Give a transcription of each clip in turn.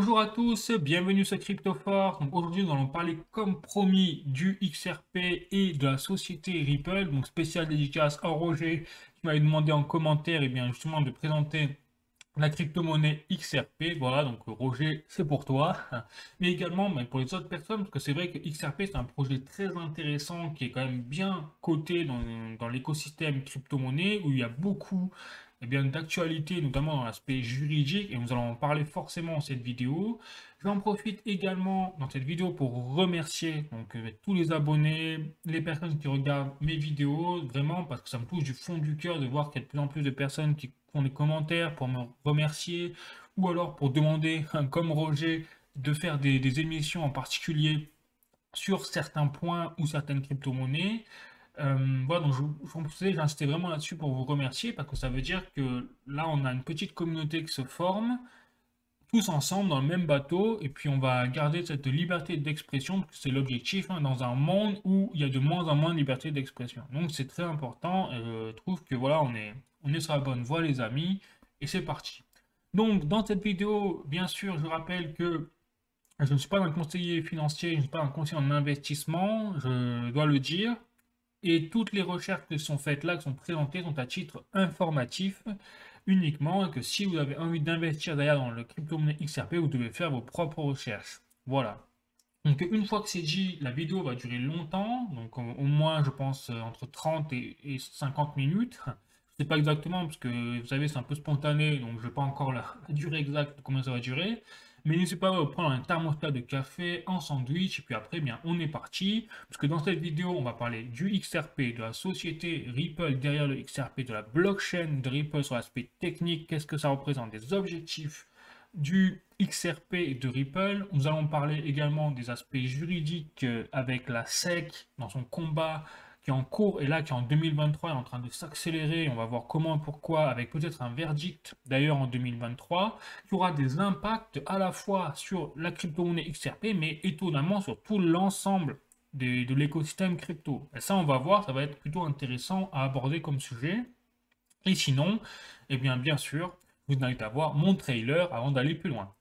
Bonjour à tous, bienvenue sur CryptoFort. Donc aujourd'hui, nous allons parler comme promis du XRP et de la société Ripple. Donc spécial dédicace à Roger qui m'avait demandé en commentaire et bien justement de présenter la crypto-monnaie XRP. Voilà, donc Roger, c'est pour toi. Mais également pour les autres personnes, parce que c'est vrai que XRP c'est un projet très intéressant qui est quand même bien coté dans l'écosystème crypto-monnaie où il y a beaucoup d'actualité, notamment dans l'aspect juridique, et nous allons en parler forcément dans cette vidéo. J'en profite également dans cette vidéo pour remercier tous les abonnés, les personnes qui regardent mes vidéos, vraiment parce que ça me touche du fond du cœur de voir qu'il y a de plus en plus de personnes qui font des commentaires pour me remercier ou alors pour demander, comme Roger, de faire des émissions en particulier sur certains points ou certaines crypto-monnaies. Voilà, donc j'insistais vraiment là-dessus pour vous remercier parce que ça veut dire que là, on a une petite communauté qui se forme, tous ensemble dans le même bateau, et puis on va garder cette liberté d'expression, parce que c'est l'objectif, hein, dans un monde où il y a de moins en moins de liberté d'expression. Donc c'est très important, et je trouve que voilà, on est sur la bonne voie, les amis, et c'est parti. Donc dans cette vidéo, bien sûr, je rappelle que je ne suis pas un conseiller financier, je ne suis pas un conseiller en investissement, je dois le dire. Et toutes les recherches qui sont faites là, qui sont présentées, sont à titre informatif uniquement. Et que si vous avez envie d'investir d'ailleurs dans le crypto-monnaie XRP, vous devez faire vos propres recherches. Voilà. Donc une fois que c'est dit, la vidéo va durer longtemps, donc au moins je pense entre 30 et 50 minutes. Je ne sais pas exactement parce que vous savez c'est un peu spontané, donc je n'ai pas encore la durée exacte de combien ça va durer. Mais n'hésitez pas à prendre un thermostat de café, un sandwich, et puis après, bien, on est parti. Parce que dans cette vidéo, on va parler du XRP, de la société Ripple derrière le XRP, de la blockchain de Ripple sur l'aspect technique, qu'est-ce que ça représente, des objectifs du XRP et de Ripple. Nous allons parler également des aspects juridiques avec la SEC dans son combat qui est en cours et là qui en 2023 est en train de s'accélérer. On va voir comment et pourquoi avec peut-être un verdict d'ailleurs en 2023 qui aura des impacts à la fois sur la crypto-monnaie XRP mais étonnamment sur tout l'ensemble de l'écosystème crypto. Et ça on va voir, ça va être plutôt intéressant à aborder comme sujet. Et sinon, eh bien sûr, je vous invite à voir mon trailer avant d'aller plus loin.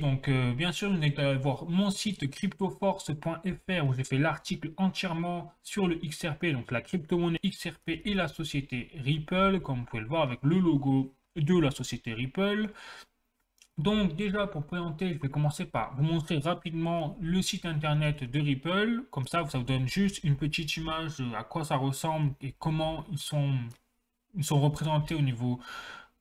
Donc, bien sûr, vous n'êtes allé voir mon site cryptoforce.fr où j'ai fait l'article entièrement sur le XRP, donc la crypto-monnaie XRP et la société Ripple, comme vous pouvez le voir avec le logo de la société Ripple. Donc, déjà, pour présenter, je vais commencer par vous montrer rapidement le site internet de Ripple. Comme ça vous donne juste une petite image de à quoi ça ressemble et comment ils sont représentés au niveau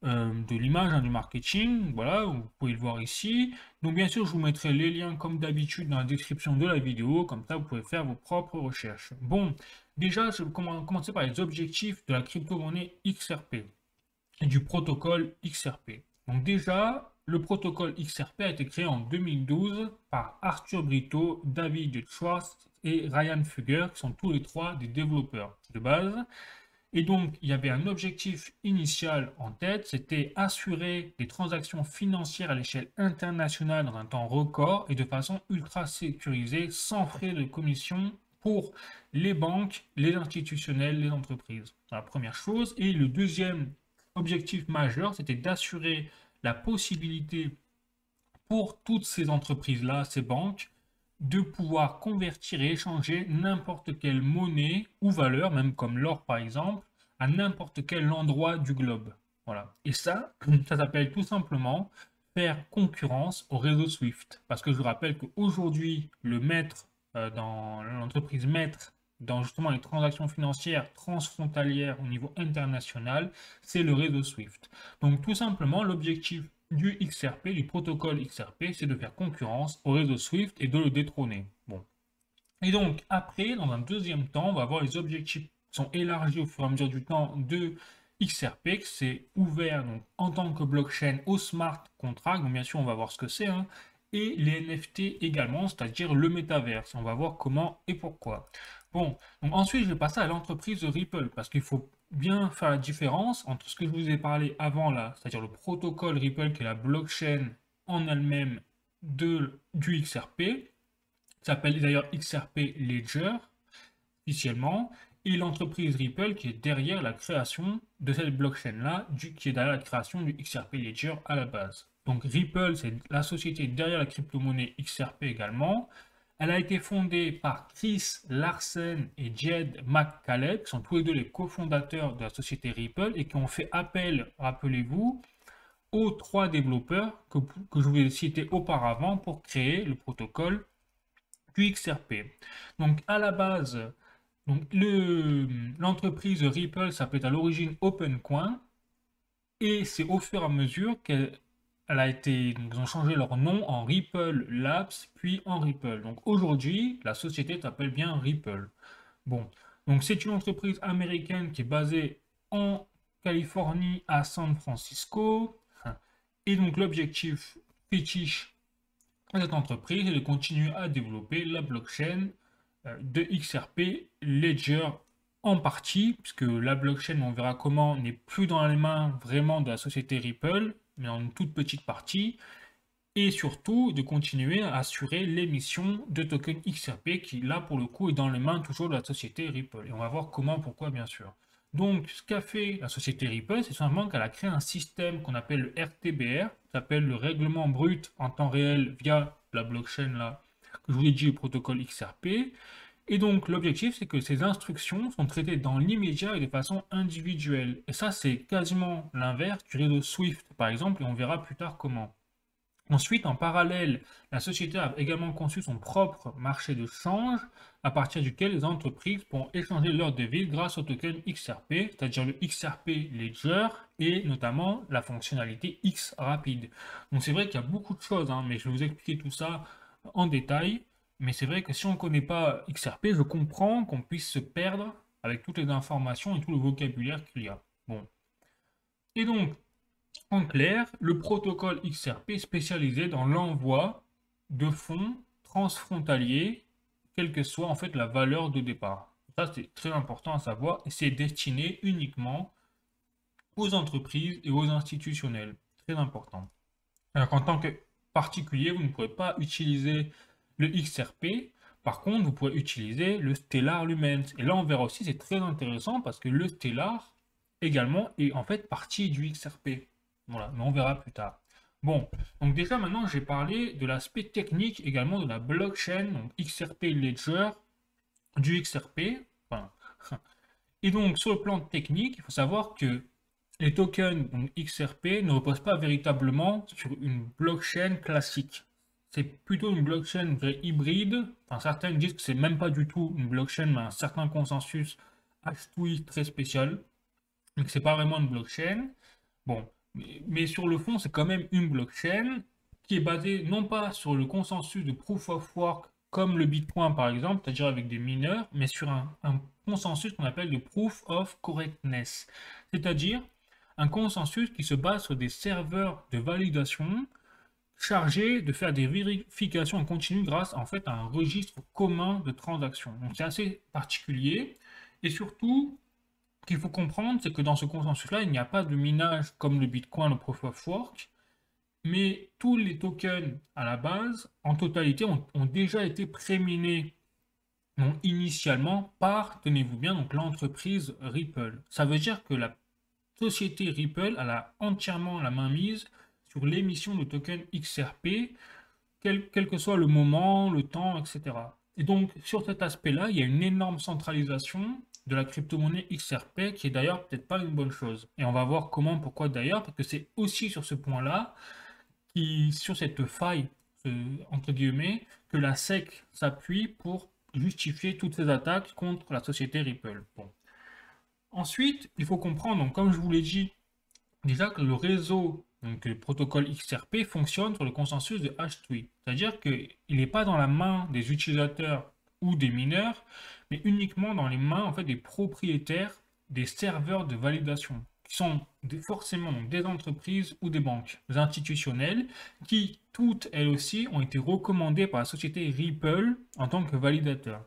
de l'image, hein, du marketing. Voilà, vous pouvez le voir ici. Donc bien sûr, je vous mettrai les liens comme d'habitude dans la description de la vidéo. Comme ça, vous pouvez faire vos propres recherches. Bon, déjà, je vais commencer par les objectifs de la crypto-monnaie XRP et du protocole XRP. Donc déjà, le protocole XRP a été créé en 2012 par Arthur Brito, David Schwartz et Ryan Fugger, qui sont tous les trois des développeurs de base. Et donc, il y avait un objectif initial en tête, c'était assurer des transactions financières à l'échelle internationale dans un temps record et de façon ultra sécurisée, sans frais de commission pour les banques, les institutionnels, les entreprises. C'est la première chose. Et le deuxième objectif majeur, c'était d'assurer la possibilité pour toutes ces entreprises-là, ces banques, de pouvoir convertir et échanger n'importe quelle monnaie ou valeur, même comme l'or par exemple, à n'importe quel endroit du globe. Voilà. Et ça s'appelle tout simplement faire concurrence au réseau SWIFT. Parce que je vous rappelle qu'aujourd'hui, le maître dans l'entreprise maître dans justement les transactions financières transfrontalières au niveau international, c'est le réseau SWIFT. Donc tout simplement, l'objectif du XRP, du protocole XRP, c'est de faire concurrence au réseau SWIFT et de le détrôner. Bon. Et donc, après, dans un deuxième temps, on va voir les objectifs qui sont élargis au fur et à mesure du temps de XRP, que c'est ouvert donc, en tant que blockchain au smart contract. Donc, bien sûr, on va voir ce que c'est, hein, et les NFT également, c'est-à-dire le métaverse. On va voir comment et pourquoi. Bon, donc ensuite, je vais passer à l'entreprise de Ripple, parce qu'il faut bien faire la différence entre ce que je vous ai parlé avant là, c'est-à-dire le protocole Ripple, qui est la blockchain en elle-même du XRP, s'appelle d'ailleurs XRP Ledger officiellement, et l'entreprise Ripple qui est derrière la création de cette blockchain-là, qui est derrière la création du XRP Ledger à la base. Donc Ripple, c'est la société derrière la crypto-monnaie XRP également. Elle a été fondée par Chris Larsen et Jed McCaleb, qui sont tous les deux les cofondateurs de la société Ripple et qui ont fait appel, rappelez-vous, aux 3 développeurs que je vous ai cités auparavant pour créer le protocole du XRP. Donc à la base, l'entreprise Ripple s'appelait à l'origine OpenCoin et c'est au fur et à mesure qu'elle a été, donc, ils ont changé leur nom en Ripple Labs puis en Ripple. Donc aujourd'hui, la société s'appelle bien Ripple. Bon, donc c'est une entreprise américaine qui est basée en Californie à San Francisco. Et donc l'objectif fétiche de cette entreprise est de continuer à développer la blockchain de XRP Ledger en partie, puisque la blockchain, on verra comment, n'est plus dans les mains vraiment de la société Ripple, mais en une toute petite partie, et surtout de continuer à assurer l'émission de tokens XRP qui, là, pour le coup, est dans les mains toujours de la société Ripple. Et on va voir comment, pourquoi, bien sûr. Donc, ce qu'a fait la société Ripple, c'est simplement qu'elle a créé un système qu'on appelle le RTBR, qui s'appelle le règlement brut en temps réel via la blockchain, là, que je vous ai dit, le protocole XRP. Et donc, l'objectif, c'est que ces instructions sont traitées dans l'immédiat et de façon individuelle. Et ça, c'est quasiment l'inverse du réseau Swift, par exemple, et on verra plus tard comment. Ensuite, en parallèle, la société a également conçu son propre marché de change, à partir duquel les entreprises pourront échanger leurs devises grâce au token XRP, c'est-à-dire le XRP Ledger, et notamment la fonctionnalité X rapide. Donc c'est vrai qu'il y a beaucoup de choses, hein, mais je vais vous expliquer tout ça en détail. Mais c'est vrai que si on ne connaît pas XRP, je comprends qu'on puisse se perdre avec toutes les informations et tout le vocabulaire qu'il y a. Bon. Et donc, en clair, le protocole XRP est spécialisé dans l'envoi de fonds transfrontaliers, quelle que soit en fait la valeur de départ. Ça, c'est très important à savoir et c'est destiné uniquement aux entreprises et aux institutionnels. Très important. Alors qu'en tant que particulier, vous ne pourrez pas utiliser le XRP. Par contre, vous pourrez utiliser le Stellar Lumens. Et là, on verra aussi, c'est très intéressant parce que le Stellar également est en fait partie du XRP. Voilà, mais on verra plus tard. Bon, donc déjà maintenant, j'ai parlé de l'aspect technique également de la blockchain, donc XRP Ledger, du XRP. Enfin, et donc, sur le plan technique, il faut savoir que les tokens donc XRP ne reposent pas véritablement sur une blockchain classique. C'est plutôt une blockchain hybride. Enfin, certains disent que c'est même pas du tout une blockchain, mais un certain consensus H2I très spécial. Donc, c'est pas vraiment une blockchain. Bon, mais sur le fond, c'est quand même une blockchain qui est basée non pas sur le consensus de proof of work comme le Bitcoin par exemple, c'est-à-dire avec des mineurs, mais sur un consensus qu'on appelle de proof of correctness, c'est-à-dire un consensus qui se base sur des serveurs de validation chargés de faire des vérifications en continu grâce en fait à un registre commun de transactions. Donc c'est assez particulier et surtout ce qu'il faut comprendre, c'est que dans ce consensus-là, il n'y a pas de minage comme le Bitcoin, le Proof of Work, mais tous les tokens à la base, en totalité, ont déjà été préminés donc, initialement par, tenez-vous bien, donc l'entreprise Ripple. Ça veut dire que la société Ripple a entièrement la main mise sur l'émission de tokens XRP, quel que soit le moment, le temps, etc. Et donc, sur cet aspect-là, il y a une énorme centralisation de la crypto-monnaie XRP, qui est d'ailleurs peut-être pas une bonne chose. Et on va voir comment, pourquoi d'ailleurs, parce que c'est aussi sur ce point-là, sur cette faille, entre guillemets, que la SEC s'appuie pour justifier toutes ces attaques contre la société Ripple. Bon. Ensuite, il faut comprendre, donc, comme je vous l'ai dit, déjà que le réseau, donc le protocole XRP, fonctionne sur le consensus de H2, c'est-à-dire qu'il n'est pas dans la main des utilisateurs ou des mineurs, mais uniquement dans les mains en fait, des propriétaires des serveurs de validation, qui sont forcément donc, des entreprises ou des banques, des institutionnelles, qui toutes elles aussi ont été recommandées par la société Ripple en tant que validateurs.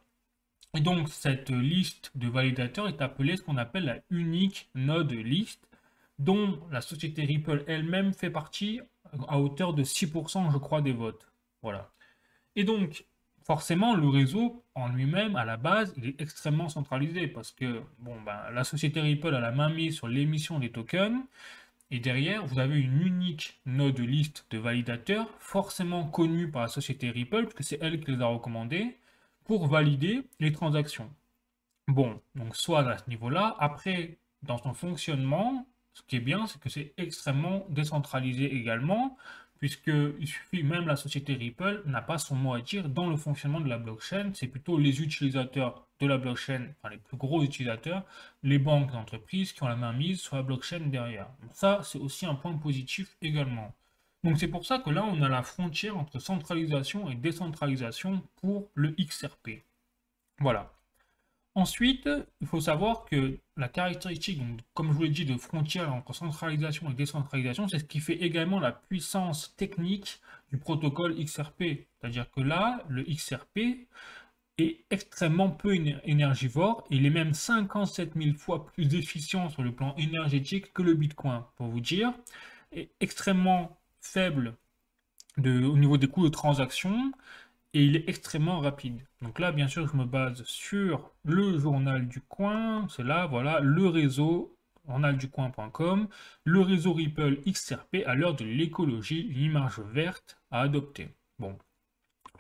Et donc cette liste de validateurs est appelée ce qu'on appelle la unique node list, dont la société Ripple elle-même fait partie à hauteur de 6%, je crois, des votes. Voilà. Et donc, forcément, le réseau en lui-même, à la base, il est extrêmement centralisé parce que bon, ben, la société Ripple a la main mise sur l'émission des tokens et derrière, vous avez une unique node liste de validateurs, forcément connue par la société Ripple, puisque c'est elle qui les a recommandés, pour valider les transactions. Bon, donc soit à ce niveau-là, après, dans son fonctionnement, ce qui est bien, c'est que c'est extrêmement décentralisé également, puisque il suffit, même la société Ripple n'a pas son mot à dire dans le fonctionnement de la blockchain, c'est plutôt les utilisateurs de la blockchain, enfin les plus gros utilisateurs, les banques d'entreprises qui ont la main mise sur la blockchain derrière. Donc ça, c'est aussi un point positif également. Donc c'est pour ça que là, on a la frontière entre centralisation et décentralisation pour le XRP. Voilà. Ensuite, il faut savoir que la caractéristique, donc, comme je vous l'ai dit, de frontière entre centralisation et décentralisation, c'est ce qui fait également la puissance technique du protocole XRP. C'est-à-dire que là, le XRP est extrêmement peu énergivore, et il est même 57 000 fois plus efficient sur le plan énergétique que le Bitcoin, pour vous dire, et extrêmement faible au niveau des coûts de transaction, et il est extrêmement rapide. Donc là, bien sûr, je me base sur le journal du coin, c'est là, voilà, le réseau journalducoin.com, le réseau Ripple XRP à l'heure de l'écologie, l'image verte à adopter. Bon,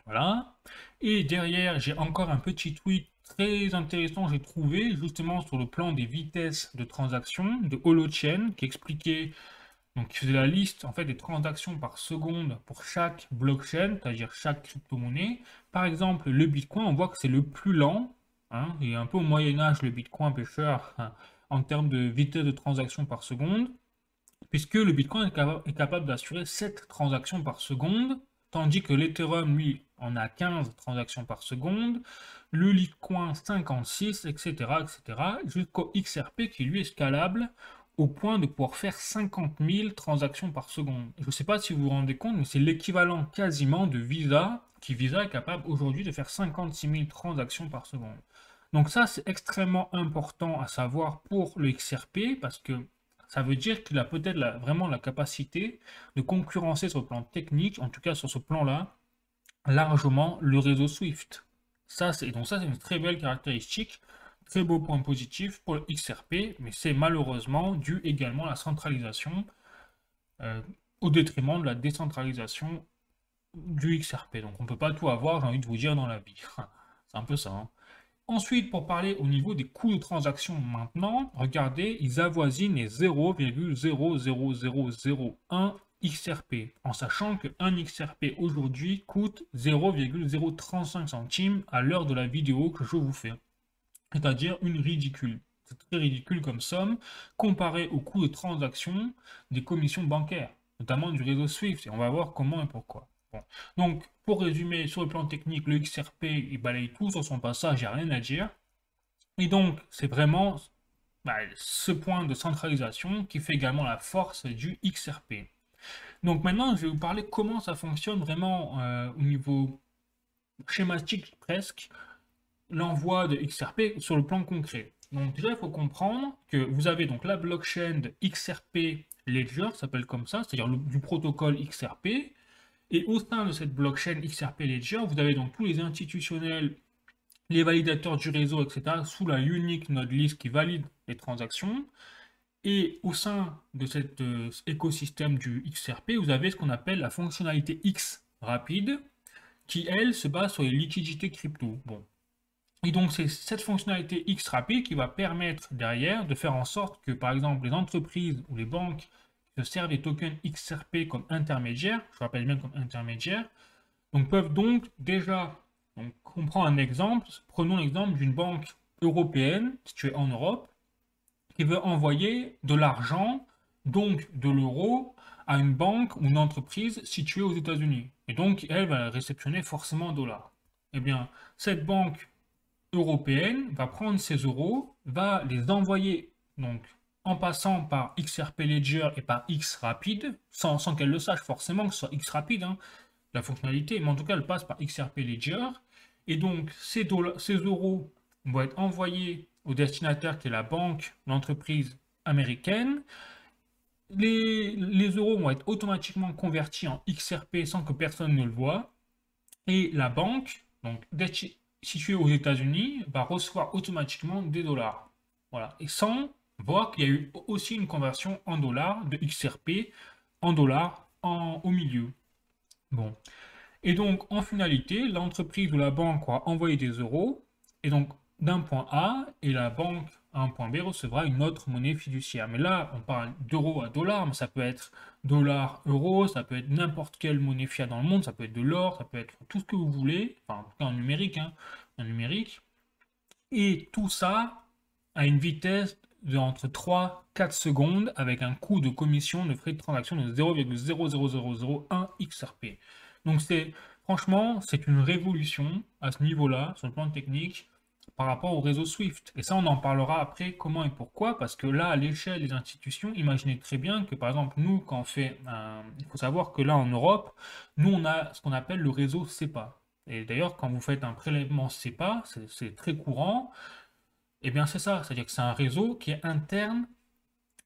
voilà. Et derrière, j'ai encore un petit tweet très intéressant, j'ai trouvé, justement sur le plan des vitesses de transaction de Holochain, qui expliquait donc, il faisait la liste en fait des transactions par seconde pour chaque blockchain, c'est-à-dire chaque crypto-monnaie. Par exemple, le Bitcoin, on voit que c'est le plus lent, hein, et un peu au Moyen Âge, le Bitcoin pêcheur, hein, en termes de vitesse de transaction par seconde, puisque le Bitcoin est capable d'assurer 7 transactions par seconde, tandis que l'Ethereum, lui, en a 15 transactions par seconde, le Litecoin 56, etc., etc., jusqu'au XRP qui lui est scalable au point de pouvoir faire 50 000 transactions par seconde. Je ne sais pas si vous vous rendez compte, mais c'est l'équivalent quasiment de Visa, qui Visa est capable aujourd'hui de faire 56 000 transactions par seconde. Donc ça, c'est extrêmement important à savoir pour le XRP, parce que ça veut dire qu'il a peut-être vraiment la capacité de concurrencer sur le plan technique, en tout cas sur ce plan-là, largement le réseau Swift. Donc ça, c'est une très belle caractéristique, très beau point positif pour le XRP, mais c'est malheureusement dû également à la centralisation euh, au détriment de la décentralisation du XRP. Donc on ne peut pas tout avoir, j'ai envie de vous dire, dans la vie. C'est un peu ça, hein. Ensuite, pour parler au niveau des coûts de transaction maintenant, regardez, ils avoisinent les 0,00001 XRP, en sachant qu'un XRP aujourd'hui coûte 0,035 centimes à l'heure de la vidéo que je vous fais. C'est-à-dire une ridicule. C'est très ridicule comme somme, comparé au coût de transaction des commissions bancaires, notamment du réseau Swift, et on va voir comment et pourquoi. Bon. Donc, pour résumer, sur le plan technique, le XRP, il balaye tout sur son passage, il n'y a rien à dire. Et donc, c'est vraiment ce point de centralisation qui fait également la force du XRP. Donc maintenant, je vais vous parler comment ça fonctionne vraiment au niveau schématique presque, l'envoi de XRP sur le plan concret. Donc déjà, il faut comprendre que vous avez donc la blockchain de XRP Ledger, ça s'appelle comme ça, c'est-à-dire du protocole XRP. Et au sein de cette blockchain XRP Ledger, vous avez donc tous les institutionnels, les validateurs du réseau, etc., sous la unique node list qui valide les transactions. Et au sein de cet écosystème du XRP, vous avez ce qu'on appelle la fonctionnalité X rapide, qui elle se base sur les liquidités crypto. Bon. Et donc c'est cette fonctionnalité X rapide qui va permettre derrière de faire en sorte que par exemple les entreprises ou les banques qui se servent des tokens XRP comme intermédiaires, je rappelle bien comme intermédiaires, donc peuvent donc déjà, donc on prend un exemple, prenons l'exemple d'une banque européenne située en Europe, qui veut envoyer de l'argent, donc de l'euro, à une banque ou une entreprise située aux États-Unis. Et donc, elle va réceptionner forcément en dollars. Eh bien, cette banque européenne va prendre ces euros, va les envoyer donc en passant par XRP Ledger et par X Rapide, sans qu'elle le sache forcément que ce soit X Rapide, hein, la fonctionnalité, mais en tout cas elle passe par XRP Ledger, et donc ces euros vont être envoyés au destinataire qui est la banque, l'entreprise américaine. Les euros vont être automatiquement convertis en XRP sans que personne ne le voie, et la banque donc dette située aux États-Unis, va recevoir automatiquement des dollars. Voilà. Et sans voir qu'il y a eu aussi une conversion en dollars de XRP en dollars au milieu. Bon. Et donc, en finalité, l'entreprise ou la banque va envoyer des euros, et donc d'un point A, et la banque à un point B recevra une autre monnaie fiduciaire. Mais là, on parle d'euros à dollars, mais ça peut être dollar, euro, ça peut être n'importe quelle monnaie fiat dans le monde, ça peut être de l'or, ça peut être tout ce que vous voulez, enfin, en tout cas en numérique, hein, en numérique. Et tout ça à une vitesse de entre 3-4 secondes avec un coût de commission de frais de transaction de 0,00001 XRP. Donc franchement, c'est une révolution à ce niveau-là, sur le plan technique, par rapport au réseau SWIFT. Et ça, on en parlera après comment et pourquoi, parce que là, à l'échelle des institutions, imaginez très bien que, par exemple, nous, quand on fait il faut savoir que là, en Europe, nous, on a ce qu'on appelle le réseau SEPA. Et d'ailleurs, quand vous faites un prélèvement SEPA, c'est très courant, eh bien c'est ça, c'est-à-dire que c'est un réseau qui est interne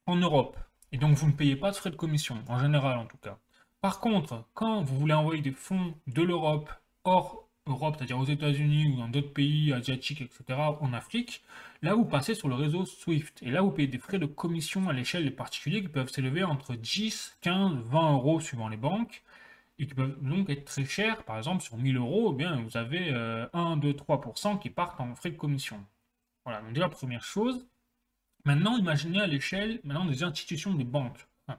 en Europe. Et donc vous ne payez pas de frais de commission, en général en tout cas. Par contre, quand vous voulez envoyer des fonds de l'Europe hors Europe, c'est-à-dire aux États-Unis ou dans d'autres pays asiatiques, etc., en Afrique, là vous passez sur le réseau SWIFT. Et là vous payez des frais de commission à l'échelle des particuliers qui peuvent s'élever entre 10, 15, 20 euros suivant les banques et qui peuvent donc être très chers. Par exemple, sur 1000 euros, eh bien, vous avez 1, 2, 3% qui partent en frais de commission. Voilà, donc déjà, première chose. Maintenant, imaginez à l'échelle maintenant des institutions, des banques, hein,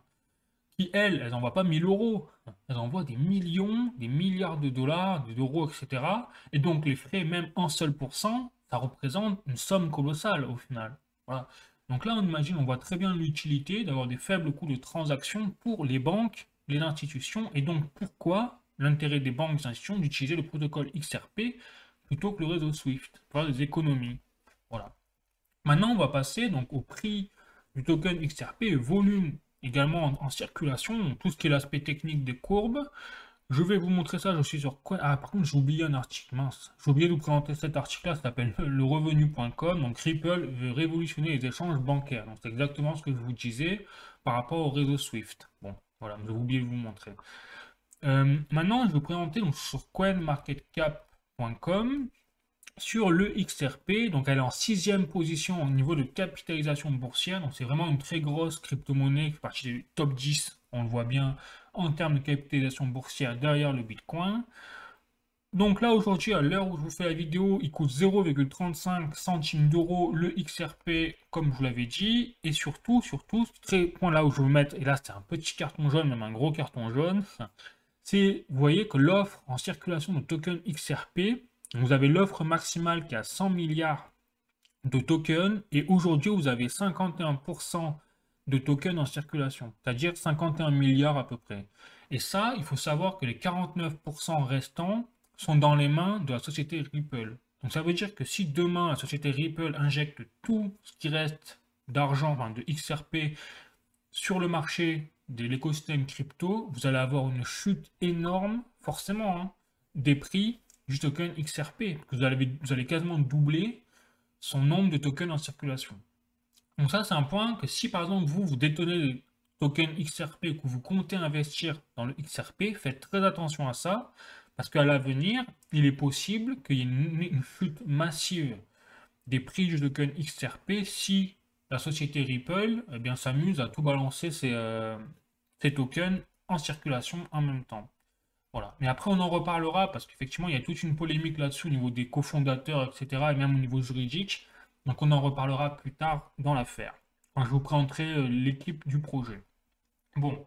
qui, elles n'envoient pas 1000 euros, elles envoient des millions, des milliards de dollars, d'euros, etc. Et donc, les frais, même en seul pourcent, ça représente une somme colossale au final. Voilà. Donc là, on imagine, on voit très bien l'utilité d'avoir des faibles coûts de transaction pour les banques, les institutions, et donc pourquoi l'intérêt des banques et des institutions d'utiliser le protocole XRP plutôt que le réseau SWIFT, pour avoir des économies. Voilà. Maintenant, on va passer donc au prix du token XRP, volume également en circulation, tout ce qui est l'aspect technique des courbes. Je vais vous montrer ça, je suis sur Coin. Ah, par contre, j'ai oublié un article, mince. J'ai oublié de vous présenter cet article-là, ça s'appelle lerevenu.com. Donc, Ripple veut révolutionner les échanges bancaires. Donc, c'est exactement ce que je vous disais par rapport au réseau Swift. Bon, voilà, j'ai oublié de vous montrer. Maintenant, je vais vous présenter donc, sur coinmarketcap.com sur le XRP, donc elle est en 6e position au niveau de capitalisation boursière, donc c'est vraiment une très grosse crypto-monnaie qui fait partie du top 10, on le voit bien en termes de capitalisation boursière derrière le Bitcoin. Donc là aujourd'hui, à l'heure où je vous fais la vidéo, il coûte 0,35 centimes d'euros le XRP, comme je vous l'avais dit, et surtout, très point là où je veux mettre, et là c'est un petit carton jaune, même un gros carton jaune, c'est, vous voyez que l'offre en circulation de token XRP, vous avez l'offre maximale qui a 100 milliards de tokens et aujourd'hui vous avez 51% de tokens en circulation, c'est-à-dire 51 milliards à peu près. Et ça, il faut savoir que les 49% restants sont dans les mains de la société Ripple. Donc ça veut dire que si demain la société Ripple injecte tout ce qui reste d'argent, enfin de XRP, sur le marché de l'écosystème crypto, vous allez avoir une chute énorme, forcément, hein, des prix du token XRP. Vous allez quasiment doubler son nombre de tokens en circulation. Donc ça, c'est un point que si par exemple vous détenez le token XRP et que vous comptez investir dans le XRP, faites très attention à ça, parce qu'à l'avenir, il est possible qu'il y ait une chute massive des prix du token XRP si la société Ripple eh bien, s'amuse à tout balancer ses tokens en circulation en même temps. Voilà. Mais après, on en reparlera parce qu'effectivement, il y a toute une polémique là-dessus au niveau des cofondateurs, etc., et même au niveau juridique. Donc, on en reparlera plus tard dans l'affaire, quand je vous présenterai l'équipe du projet. Bon.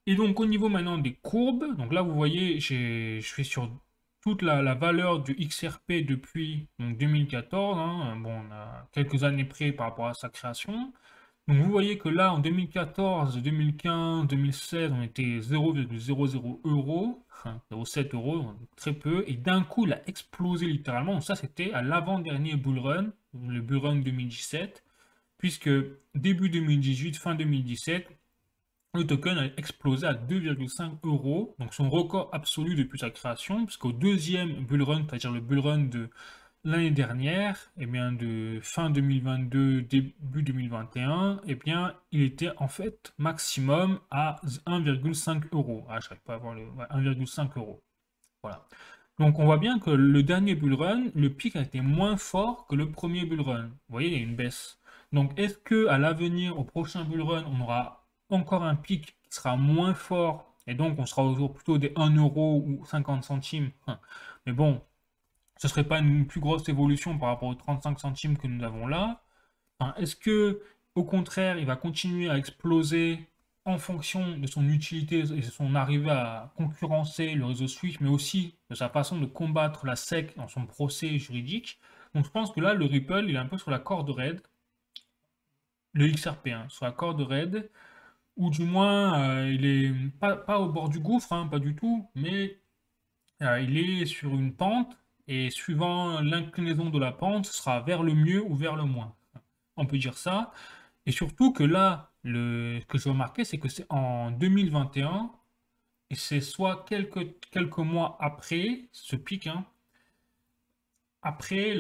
Et donc, au niveau maintenant des courbes, donc là, vous voyez, je suis sur toute la valeur du XRP depuis donc, 2014. Hein, bon, on a quelques années près par rapport à sa création. Donc vous voyez que là, en 2014, 2015, 2016, on était 0,00 euros, enfin 0,7 euros, donc très peu, et d'un coup, il a explosé littéralement. Donc ça, c'était à l'avant-dernier bull run, le bull run 2017, puisque début 2018, fin 2017, le token a explosé à 2,5 euros, donc son record absolu depuis sa création, puisqu'au deuxième bull run, c'est-à-dire le bull run de l'année dernière, eh bien de fin 2022, début 2021, eh bien il était en fait maximum à 1,5 euros. Ah, je n'arrive pas à voir le 1,5 euros. Voilà. Donc on voit bien que le dernier bull run, le pic a été moins fort que le premier bull run. Vous voyez, il y a une baisse. Donc est-ce que à l'avenir, au prochain bull run, on aura encore un pic qui sera moins fort et donc on sera autour plutôt des 1 euro ou 50 centimes. Mais bon, ce serait pas une plus grosse évolution par rapport aux 35 centimes que nous avons là. Est-ce que, au contraire, il va continuer à exploser en fonction de son utilité et de son arrivée à concurrencer le réseau Swift, mais aussi de sa façon de combattre la SEC dans son procès juridique? Donc je pense que là, le Ripple, il est un peu sur la corde raide, le XRP, hein, sur la corde raide, ou du moins, il est pas au bord du gouffre, hein, pas du tout, mais il est sur une pente, et suivant l'inclinaison de la pente, ce sera vers le mieux ou vers le moins. On peut dire ça. Et surtout que là, ce que j'ai remarqué, c'est que c'est en 2021, et c'est soit quelques mois après ce pic, hein, après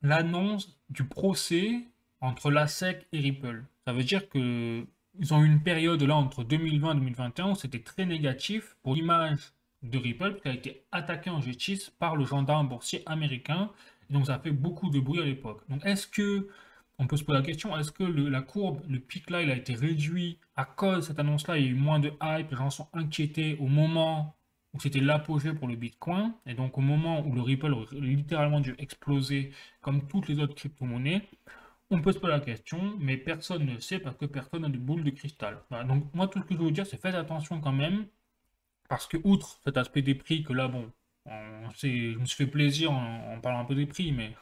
l'annonce du procès entre la SEC et Ripple. Ça veut dire que ils ont eu une période là entre 2020 et 2021 où c'était très négatif pour l'image de Ripple qui a été attaquée en justice par le gendarme boursier américain. Et donc ça a fait beaucoup de bruit à l'époque. Donc est-ce que on peut se poser la question, est-ce que la courbe, le pic là, il a été réduit à cause de cette annonce-là, il y a eu moins de hype, les gens sont inquiétés au moment où c'était l'apogée pour le Bitcoin, et donc au moment où le Ripple aurait littéralement dû exploser comme toutes les autres crypto-monnaies, on peut se poser la question, mais personne ne sait parce que personne n'a de boule de cristal. Voilà, donc moi tout ce que je veux vous dire, c'est faites attention quand même, parce que outre cet aspect des prix, que là bon, je me suis fait plaisir en parlant un peu des prix, mais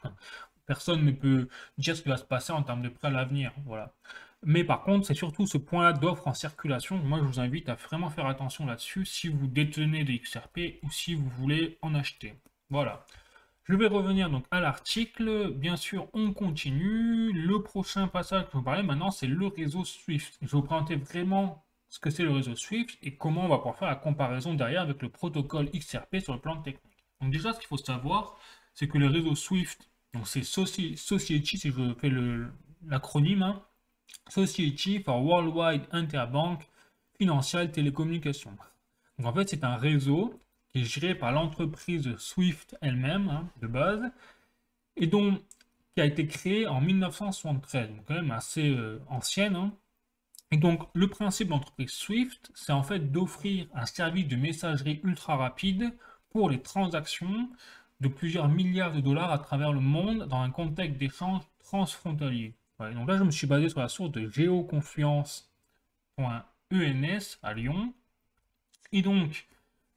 personne ne peut dire ce qui va se passer en termes de prix à l'avenir. Voilà. Mais par contre, c'est surtout ce point-là d'offre en circulation. Moi, je vous invite à vraiment faire attention là-dessus si vous détenez des XRP ou si vous voulez en acheter. Voilà. Je vais revenir donc à l'article. Bien sûr, on continue. Le prochain passage que je vous parlais maintenant, c'est le réseau Swift. Je vais vous présenter vraiment ce que c'est le réseau Swift et comment on va pouvoir faire la comparaison derrière avec le protocole XRP sur le plan technique. Donc déjà, ce qu'il faut savoir, c'est que le réseau Swift, donc c'est Society, si je fais l'acronyme, hein, Society for Worldwide Interbank Financial Telecommunication. Donc en fait, c'est un réseau qui est géré par l'entreprise Swift elle-même, hein, de base, et donc qui a été créé en 1973, donc quand même assez ancienne, hein. Et donc le principe de l'entreprise Swift, c'est en fait d'offrir un service de messagerie ultra rapide pour les transactions de plusieurs milliards de dollars à travers le monde dans un contexte d'échange transfrontalier. Ouais, donc là, je me suis basé sur la source de geoconfluence.ens à Lyon. Et donc,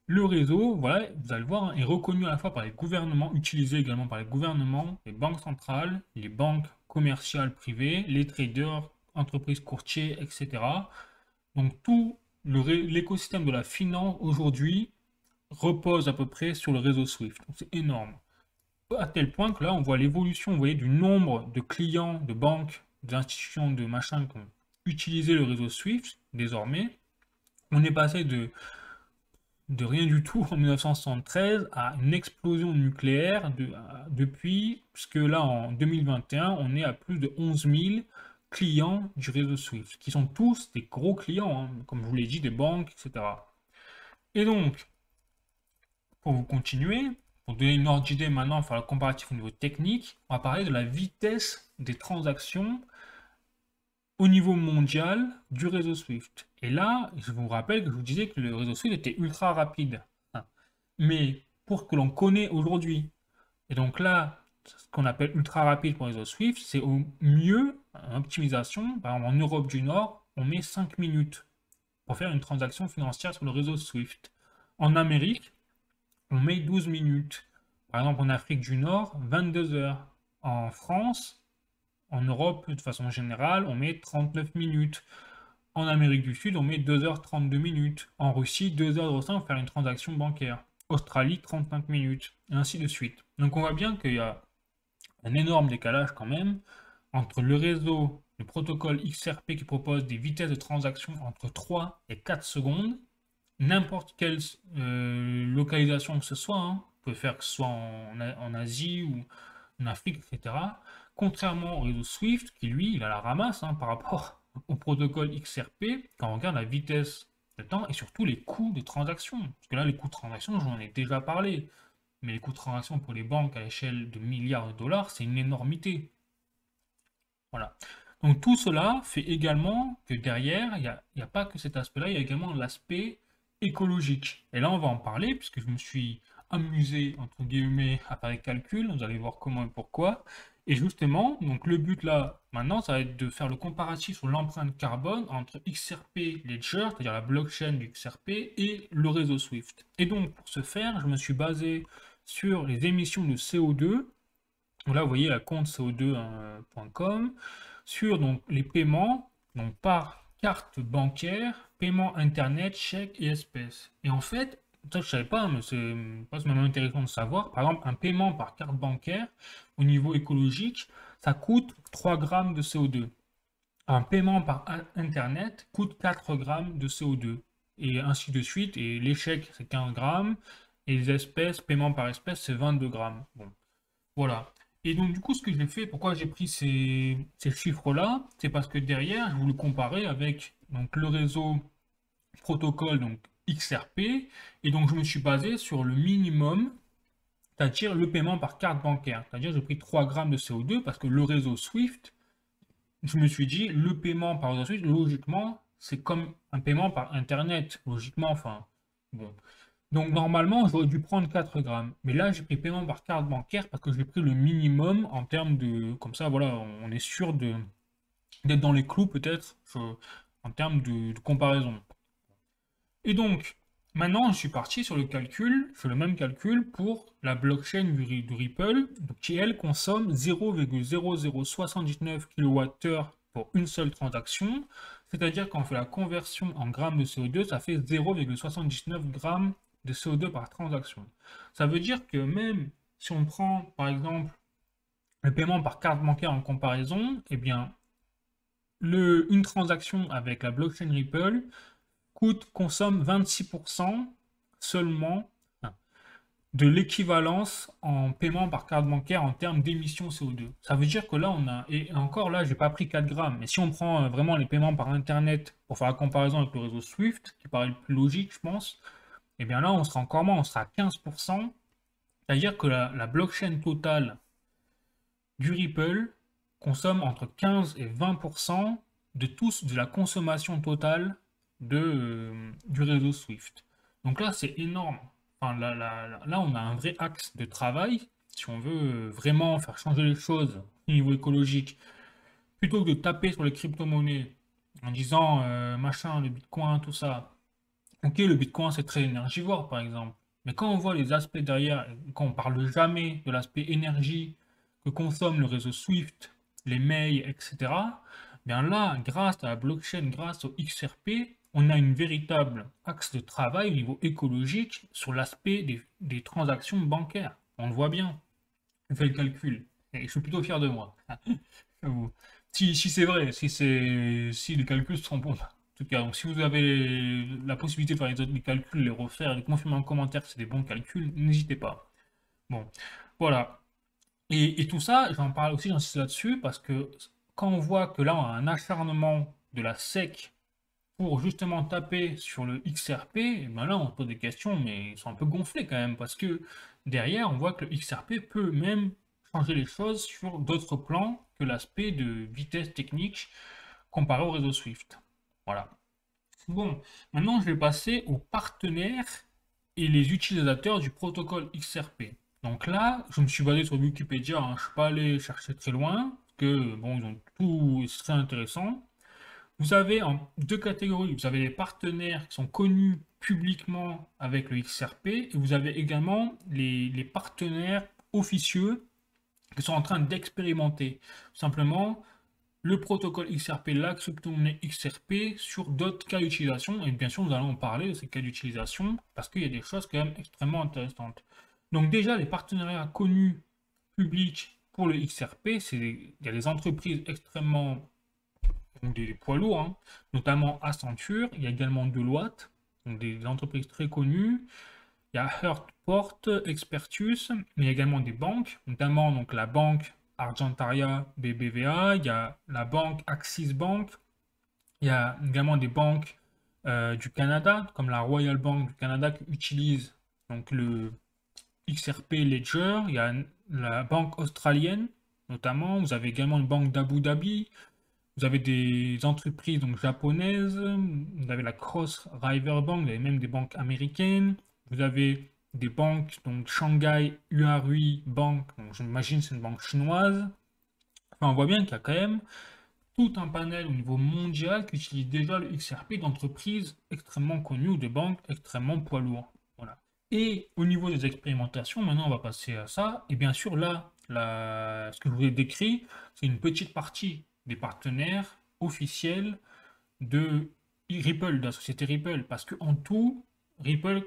le réseau, voilà, vous allez le voir, hein, est reconnu à la fois par les gouvernements, utilisé également par les gouvernements, les banques centrales, les banques commerciales privées, les traders, entreprises courtiers, etc. Donc tout l'écosystème de la finance aujourd'hui repose à peu près sur le réseau Swift. Donc c'est énorme. À tel point que là, on voit l'évolution, vous voyez, du nombre de clients, de banques, d'institutions, de machins qui ont utilisé le réseau Swift désormais. On est passé de rien du tout en 1973 à une explosion nucléaire depuis, puisque là en 2021, on est à plus de 11 000 clients du réseau Swift, qui sont tous des gros clients, hein, comme je vous l'ai dit, des banques, etc. Et donc, pour vous continuer, pour donner une ordre d'idée maintenant, faire le comparatif au niveau technique, on va parler de la vitesse des transactions au niveau mondial du réseau Swift. Et là, je vous rappelle que je vous disais que le réseau Swift était ultra rapide. Hein. Mais pour ce que l'on connaît aujourd'hui, et donc là, ce qu'on appelle ultra rapide pour le réseau Swift, c'est au mieux, en optimisation, par exemple en Europe du Nord, on met 5 minutes pour faire une transaction financière sur le réseau Swift. En Amérique, on met 12 minutes. Par exemple, en Afrique du Nord, 22 heures. En France, en Europe, de façon générale, on met 39 minutes. En Amérique du Sud, on met 2h32 minutes. En Russie, 2h05 pour faire une transaction bancaire. Australie, 35 minutes. Et ainsi de suite. Donc on voit bien qu'il y a un énorme décalage quand même entre le réseau, le protocole XRP qui propose des vitesses de transaction entre 3 et 4 secondes, n'importe quelle localisation que ce soit, hein, vous pouvez faire que ce soit en Asie ou en Afrique, etc. Contrairement au réseau Swift, qui lui, il a la ramasse, hein, par rapport au protocole XRP, quand on regarde la vitesse de temps et surtout les coûts de transaction. Parce que là, les coûts de transaction, j'en ai déjà parlé. Mais les coûts de transaction pour les banques à l'échelle de milliards de dollars, c'est une énormité. Voilà. Donc tout cela fait également que derrière, il y a pas que cet aspect-là, il y a également l'aspect écologique. Et là, on va en parler, puisque je me suis amusé, entre guillemets, à faire des calculs. Vous allez voir comment et pourquoi. Et justement, donc le but là, maintenant, ça va être de faire le comparatif sur l'empreinte carbone entre XRP Ledger, c'est-à-dire la blockchain du XRP, et le réseau Swift. Et donc, pour ce faire, je me suis basé sur les émissions de CO2. Donc là, vous voyez la compte CO2.com sur donc, les paiements donc, par carte bancaire, paiement internet, chèque et espèces. Et en fait, ça je ne savais pas, mais c'est même intéressant de savoir. Par exemple, un paiement par carte bancaire au niveau écologique, ça coûte 3 grammes de CO2. Un paiement par internet coûte 4 grammes de CO2. Et ainsi de suite. Et les chèques, c'est 15 grammes. Et les espèces, paiement par espèce, c'est 22 grammes. Bon. Voilà. Et donc, du coup, ce que j'ai fait, pourquoi j'ai pris ces chiffres-là, c'est parce que derrière, je voulais comparer avec donc, le réseau protocole donc, XRP. Et donc, je me suis basé sur le minimum, c'est-à-dire le paiement par carte bancaire. C'est-à-dire, j'ai pris 3 grammes de CO2 parce que le réseau Swift, je me suis dit, le paiement par réseau Swift, logiquement, c'est comme un paiement par Internet. Logiquement, enfin, bon. Donc normalement, j'aurais dû prendre 4 grammes. Mais là, j'ai pris paiement par carte bancaire parce que j'ai pris le minimum en termes de... Comme ça, voilà, on est sûr d'être dans les clous peut-être en termes de comparaison. Et donc, maintenant, je suis parti sur le calcul, je fais le même calcul pour la blockchain du Ripple, donc, qui elle consomme 0,0079 kWh pour une seule transaction. C'est-à-dire quand on fait la conversion en grammes de CO2, ça fait 0,79 grammes de CO2 par transaction. Ça veut dire que même si on prend par exemple le paiement par carte bancaire en comparaison, eh bien une transaction avec la blockchain Ripple consomme 26% seulement de l'équivalence en paiement par carte bancaire en termes d'émissions CO2. Ça veut dire que là, on a, et encore là, j'ai pas pris 4 grammes, mais si on prend vraiment les paiements par Internet pour faire la comparaison avec le réseau Swift, qui paraît le plus logique, je pense, et bien là, on sera encore moins, on sera à 15%. C'est-à-dire que la blockchain totale du Ripple consomme entre 15 et 20% de la consommation totale du réseau Swift. Donc là, c'est énorme. Enfin, là, on a un vrai axe de travail si on veut vraiment faire changer les choses au niveau écologique. Plutôt que de taper sur les crypto-monnaies en disant machin, le Bitcoin, tout ça. Ok, le Bitcoin, c'est très énergivore, par exemple. Mais quand on voit les aspects derrière, quand on parle jamais de l'aspect énergie que consomme le réseau Swift, les mails, etc., bien là, grâce à la blockchain, grâce au XRP, on a une véritable axe de travail au niveau écologique sur l'aspect des transactions bancaires. On le voit bien. Je fais le calcul. Et je suis plutôt fier de moi. Si c'est vrai, si les calculs sont bons. En tout cas, donc si vous avez la possibilité de faire les calculs, les refaire, les confirmer en commentaire que c'est des bons calculs, n'hésitez pas. Bon, voilà. Et tout ça, j'en parle aussi, j'insiste là-dessus, parce que quand on voit que là, on a un acharnement de la SEC pour justement taper sur le XRP, ben là, on se pose des questions, mais ils sont un peu gonflés quand même, parce que derrière, on voit que le XRP peut même changer les choses sur d'autres plans que l'aspect de vitesse technique comparé au réseau Swift. Voilà. Bon, maintenant je vais passer aux partenaires et les utilisateurs du protocole XRP. Donc là, je me suis basé sur Wikipédia, hein, je ne suis pas allé chercher très loin, parce que bon, ils ont tout, c'est très intéressant. Vous avez en deux catégories, vous avez les partenaires qui sont connus publiquement avec le XRP, et vous avez également les partenaires officieux qui sont en train d'expérimenter. Simplement, le protocole XRP, la crypto-monnaie XRP sur d'autres cas d'utilisation. Et bien sûr, nous allons parler de ces cas d'utilisation parce qu'il y a des choses quand même extrêmement intéressantes. Donc déjà, les partenariats connus publics pour le XRP, il y a des entreprises extrêmement, donc des poids lourds, hein, notamment Accenture, il y a également Deloitte, donc des entreprises très connues. Il y a Heartport, Expertus, mais il y a également des banques, notamment donc la banque Argentaria BBVA, il y a la banque Axis Bank, il y a également des banques du Canada, comme la Royal Bank du Canada qui utilise donc le XRP Ledger. Il y a la banque australienne, notamment. Vous avez également une banque d'Abu Dhabi. Vous avez des entreprises donc japonaises. Vous avez la Cross River Bank. Vous avez même des banques américaines. Vous avez des banques, donc Shanghai Huarui Bank. Donc j'imagine c'est une banque chinoise. Enfin, on voit bien qu'il y a quand même tout un panel au niveau mondial qui utilise déjà le XRP d'entreprises extrêmement connues ou de banques extrêmement poids lourds. Voilà. Et au niveau des expérimentations, maintenant on va passer à ça. Et bien sûr, là, ce que je vous ai décrit, c'est une petite partie des partenaires officiels de Ripple, de la société Ripple. Parce qu'en tout, Ripple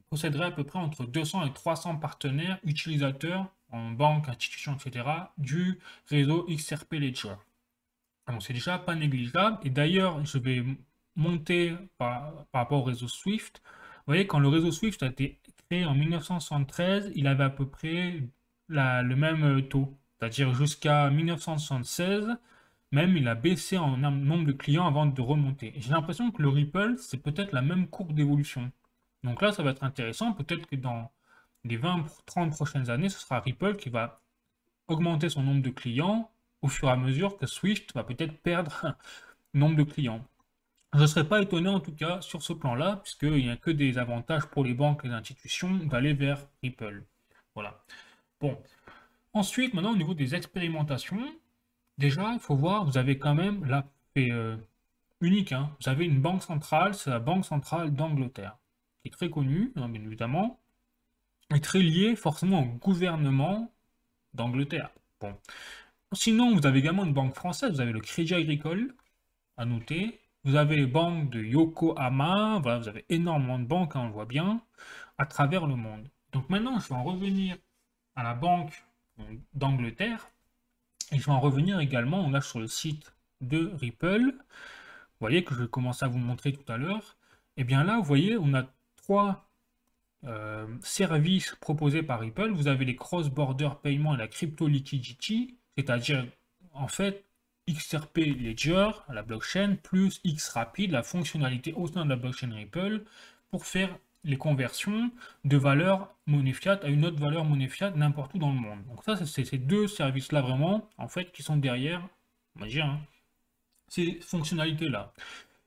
posséderait à peu près entre 200 et 300 partenaires utilisateurs en banque, institutions, etc. du réseau XRP Ledger. Donc c'est déjà pas négligeable. Et d'ailleurs, je vais monter par rapport au réseau Swift. Vous voyez, quand le réseau Swift a été créé en 1973, il avait à peu près le même taux. C'est-à-dire jusqu'à 1976, même il a baissé en nombre de clients avant de remonter. Et j'ai l'impression que le Ripple, c'est peut-être la même courbe d'évolution. Donc là, ça va être intéressant. Peut-être que dans les 20-30 prochaines années, ce sera Ripple qui va augmenter son nombre de clients au fur et à mesure que Swift va peut-être perdre nombre de clients. Je ne serais pas étonné en tout cas sur ce plan-là, puisqu'il n'y a que des avantages pour les banques et les institutions d'aller vers Ripple. Voilà. Bon. Ensuite, maintenant au niveau des expérimentations, déjà, il faut voir, vous avez quand même là, fait unique, hein. Vous avez une banque centrale, c'est la Banque centrale d'Angleterre, qui est très connue, hein, bien évidemment, et très liée forcément au gouvernement d'Angleterre. Bon. Sinon, vous avez également une banque française, vous avez le Crédit Agricole, à noter. Vous avez les banques de Yokohama, voilà, vous avez énormément de banques, hein, on le voit bien, à travers le monde. Donc maintenant, je vais en revenir à la banque d'Angleterre, et je vais en revenir également, on lâche sur le site de Ripple. Vous voyez que je vais commencer à vous montrer tout à l'heure. Et bien là, vous voyez, on a trois services proposés par Ripple. Vous avez les cross-border paiements et la crypto liquidity, c'est-à-dire en fait XRP Ledger, la blockchain, plus XRapid, la fonctionnalité au sein de la blockchain Ripple, pour faire les conversions de valeur monnaie fiat à une autre valeur monnaie fiat n'importe où dans le monde. Donc ça, c'est ces deux services-là vraiment, en fait, qui sont derrière, on va dire, hein, ces fonctionnalités-là.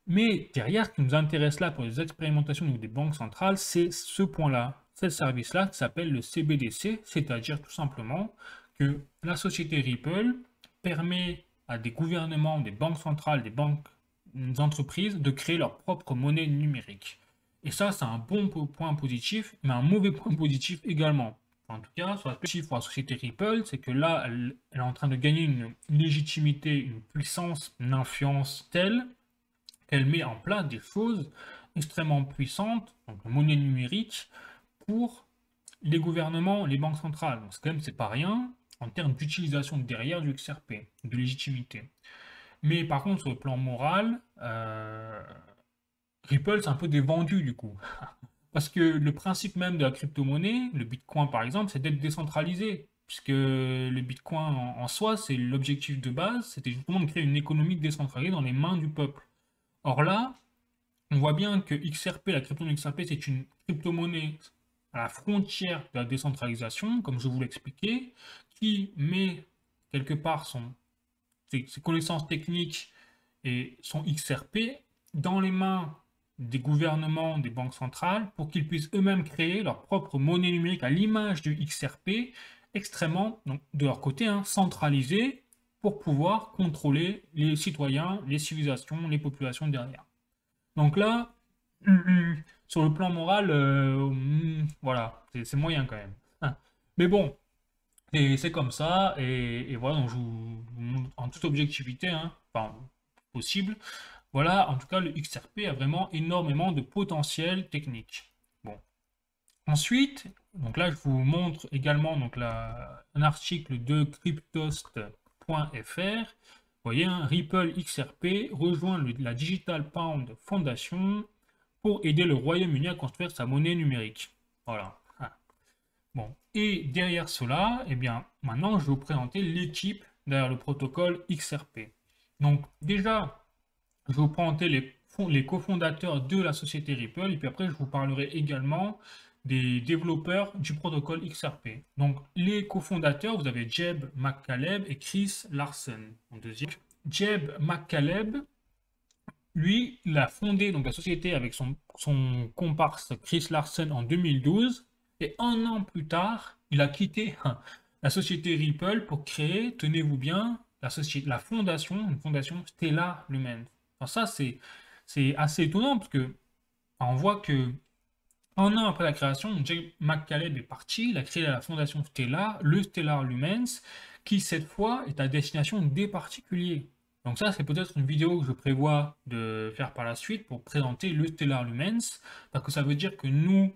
Mais derrière, ce qui nous intéresse là pour les expérimentations des banques centrales, c'est ce point-là, c'est le service-là qui s'appelle le CBDC, c'est-à-dire tout simplement que la société Ripple permet à des gouvernements, des banques centrales, des entreprises de créer leur propre monnaie numérique. Et ça, c'est un bon point positif, mais un mauvais point positif également. En tout cas, sur la positif pour la société Ripple, c'est que là, elle est en train de gagner une légitimité, une puissance, une influence telle qu'elle met en place des choses extrêmement puissantes, donc monnaie numérique, pour les gouvernements, les banques centrales. Donc quand même, c'est pas rien en termes d'utilisation derrière du XRP, de légitimité. Mais par contre, sur le plan moral, Ripple, c'est un peu des vendus du coup. Parce que le principe même de la crypto-monnaie, le Bitcoin par exemple, c'est d'être décentralisé. Puisque le Bitcoin en soi, c'est l'objectif de base, c'était justement de créer une économie décentralisée dans les mains du peuple. Or là, on voit bien que XRP, la crypto-monnaie XRP, c'est une crypto-monnaie à la frontière de la décentralisation, comme je vous l'expliquais, qui met quelque part ses connaissances techniques et son XRP dans les mains des gouvernements, des banques centrales, pour qu'ils puissent eux-mêmes créer leur propre monnaie numérique à l'image du XRP, extrêmement, donc, de leur côté, hein, centralisée, pour pouvoir contrôler les citoyens, les civilisations, les populations derrière. Donc là, sur le plan moral, voilà, c'est moyen quand même. Hein. Mais bon, et c'est comme ça, et voilà, donc je vous montre en toute objectivité, hein, enfin, possible. Voilà, en tout cas, le XRP a vraiment énormément de potentiel technique. Bon. Ensuite, donc là, je vous montre également donc un article de cryptost.fr. Vous voyez, hein, Ripple XRP rejoint la Digital Pound Foundation pour aider le Royaume-Uni à construire sa monnaie numérique. Voilà. Ah. Bon. Et derrière cela, eh bien, maintenant, je vais vous présenter l'équipe derrière le protocole XRP. Donc, déjà, je vais vous présenter les les cofondateurs de la société Ripple. Et puis après, je vous parlerai également des développeurs du protocole XRP. Donc, les cofondateurs, vous avez Jeb McCaleb et Chris Larsen en deuxième. Jeb McCaleb, lui, il a fondé donc, la société avec son comparse Chris Larsen en 2012. Et un an plus tard, il a quitté la société Ripple pour créer, tenez-vous bien, la fondation, une fondation Stellar Lumens. Enfin, ça, c'est assez étonnant parce que on voit que un an après la création, Jay McCaleb est parti, il a créé la fondation Stellar, le Stellar Lumens, qui cette fois est à destination des particuliers. Donc ça, c'est peut-être une vidéo que je prévois de faire par la suite pour présenter le Stellar Lumens, parce que ça veut dire que nous,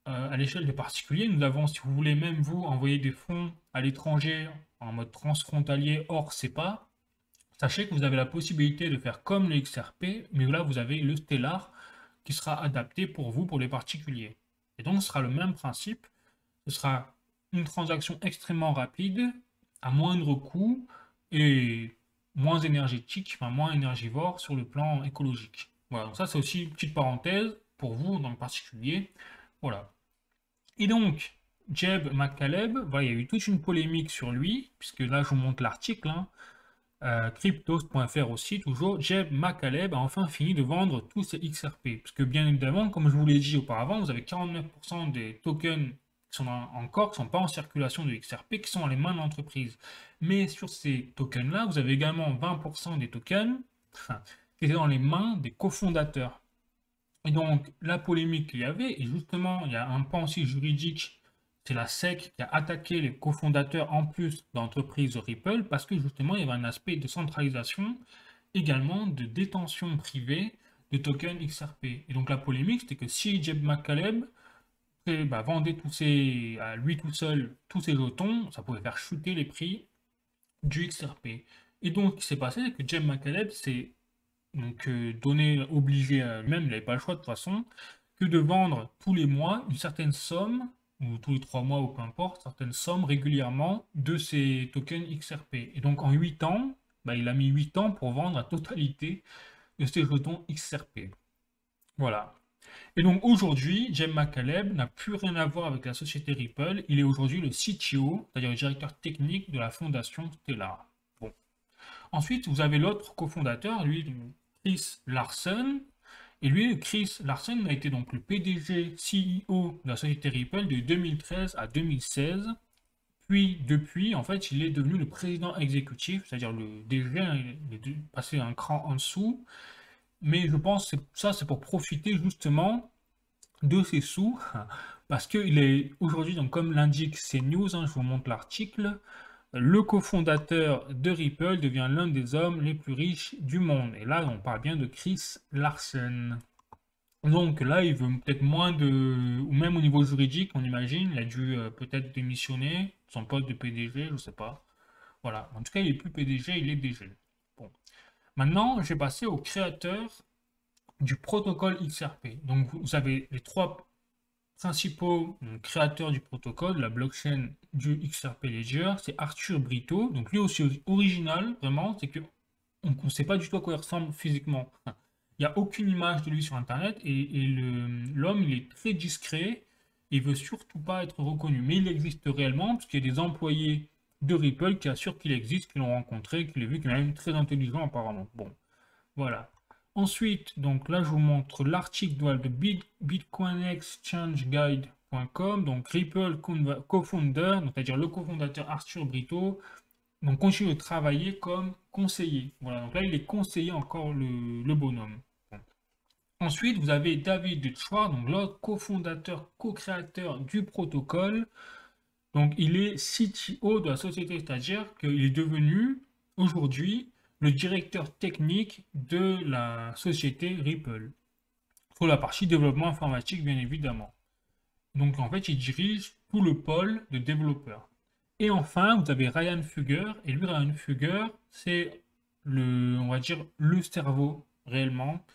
à l'échelle des particuliers, nous avons, si vous voulez, même vous, envoyer des fonds à l'étranger en mode transfrontalier hors CEPA, sachez que vous avez la possibilité de faire comme le XRP, mais là, vous avez le Stellar qui sera adapté pour vous, pour les particuliers. Et donc, ce sera le même principe. Ce sera une transaction extrêmement rapide, à moindre coût et moins énergétique, enfin moins énergivore sur le plan écologique. Voilà, donc ça c'est aussi une petite parenthèse pour vous dans le particulier. Voilà. Et donc, Jeb McCaleb, voilà, il y a eu toute une polémique sur lui, puisque là je vous montre l'article, hein. Cryptost.fr aussi, toujours, Jeb McCaleb a enfin fini de vendre tous ses XRP. Parce que bien évidemment, comme je vous l'ai dit auparavant, vous avez 49% des tokens qui sont encore, qui ne sont pas en circulation de XRP, qui sont dans les mains de l'entreprise. Mais sur ces tokens-là, vous avez également 20% des tokens qui étaient dans les mains des cofondateurs. Et donc, la polémique qu'il y avait, et justement, il y a un pan aussi juridique, c'est la SEC qui a attaqué les cofondateurs en plus d'entreprises Ripple parce que justement, il y avait un aspect de centralisation, également de détention privée de tokens XRP. Et donc, la polémique, c'était que si Jeb McCaleb vendait à lui tout seul tous ses jetons, ça pouvait faire chuter les prix du XRP. Et donc, ce qui s'est passé, c'est que Jeb McCaleb s'est donc obligé à lui-même, il n'avait pas le choix de toute façon, que de vendre tous les mois une certaine somme, ou tous les 3 mois, ou peu importe, certaines sommes régulièrement de ces tokens XRP. Et donc en 8 ans, il a mis 8 ans pour vendre la totalité de ces jetons XRP. Voilà. Et donc aujourd'hui, Jeb McCaleb n'a plus rien à voir avec la société Ripple. Il est aujourd'hui le CTO, c'est-à-dire le directeur technique de la fondation Stellar. Bon. Ensuite, vous avez l'autre cofondateur, lui, Chris Larsen. Et lui, Chris Larsen a été donc le PDG CEO de la société Ripple de 2013 à 2016. Puis, depuis, en fait, il est devenu le président exécutif, c'est-à-dire le DG, il est passé un cran en dessous. Mais je pense que ça, c'est pour profiter justement de ses sous, parce qu'il est aujourd'hui, donc comme l'indique CNews, je vous montre l'article, le cofondateur de Ripple devient l'un des hommes les plus riches du monde. Et là, on parle bien de Chris Larsen. Donc là, il veut peut-être moins de... Ou même au niveau juridique, on imagine, il a dû peut-être démissionner, son poste de PDG, je ne sais pas. Voilà, en tout cas, il n'est plus PDG, il est DG. Bon. Maintenant, je vais passer au créateur du protocole XRP. Donc vous avez les 3 principaux créateurs du protocole, la blockchain du XRP Ledger, c'est Arthur Brito. Donc lui aussi original, vraiment, c'est que on ne sait pas du tout à quoi il ressemble physiquement. Il n'y a aucune image de lui sur Internet et l'homme, il est très discret et il veut surtout pas être reconnu. Mais il existe réellement parce qu'il y a des employés de Ripple qui assurent qu'il existe, qui l'ont rencontré, qui l'ont vu, qu'il est même très intelligent apparemment. Bon, voilà. Ensuite, donc là, je vous montre l'article de bitcoinexchangeguide.com. Donc, Ripple co-founder, c'est-à-dire le cofondateur Arthur Brito, donc continue de travailler comme conseiller. Voilà, donc là, il est conseiller encore le bonhomme. Bon. Ensuite, vous avez David Schwartz, donc l'autre cofondateur, co-créateur du protocole. Donc, il est CTO de la société, c'est-à-dire qu'il est devenu aujourd'hui le directeur technique de la société Ripple, pour la partie développement informatique bien évidemment. Donc en fait il dirige tout le pôle de développeurs. Et enfin vous avez Ryan Fugger, et lui Ryan Fugger c'est on va dire le cerveau réellement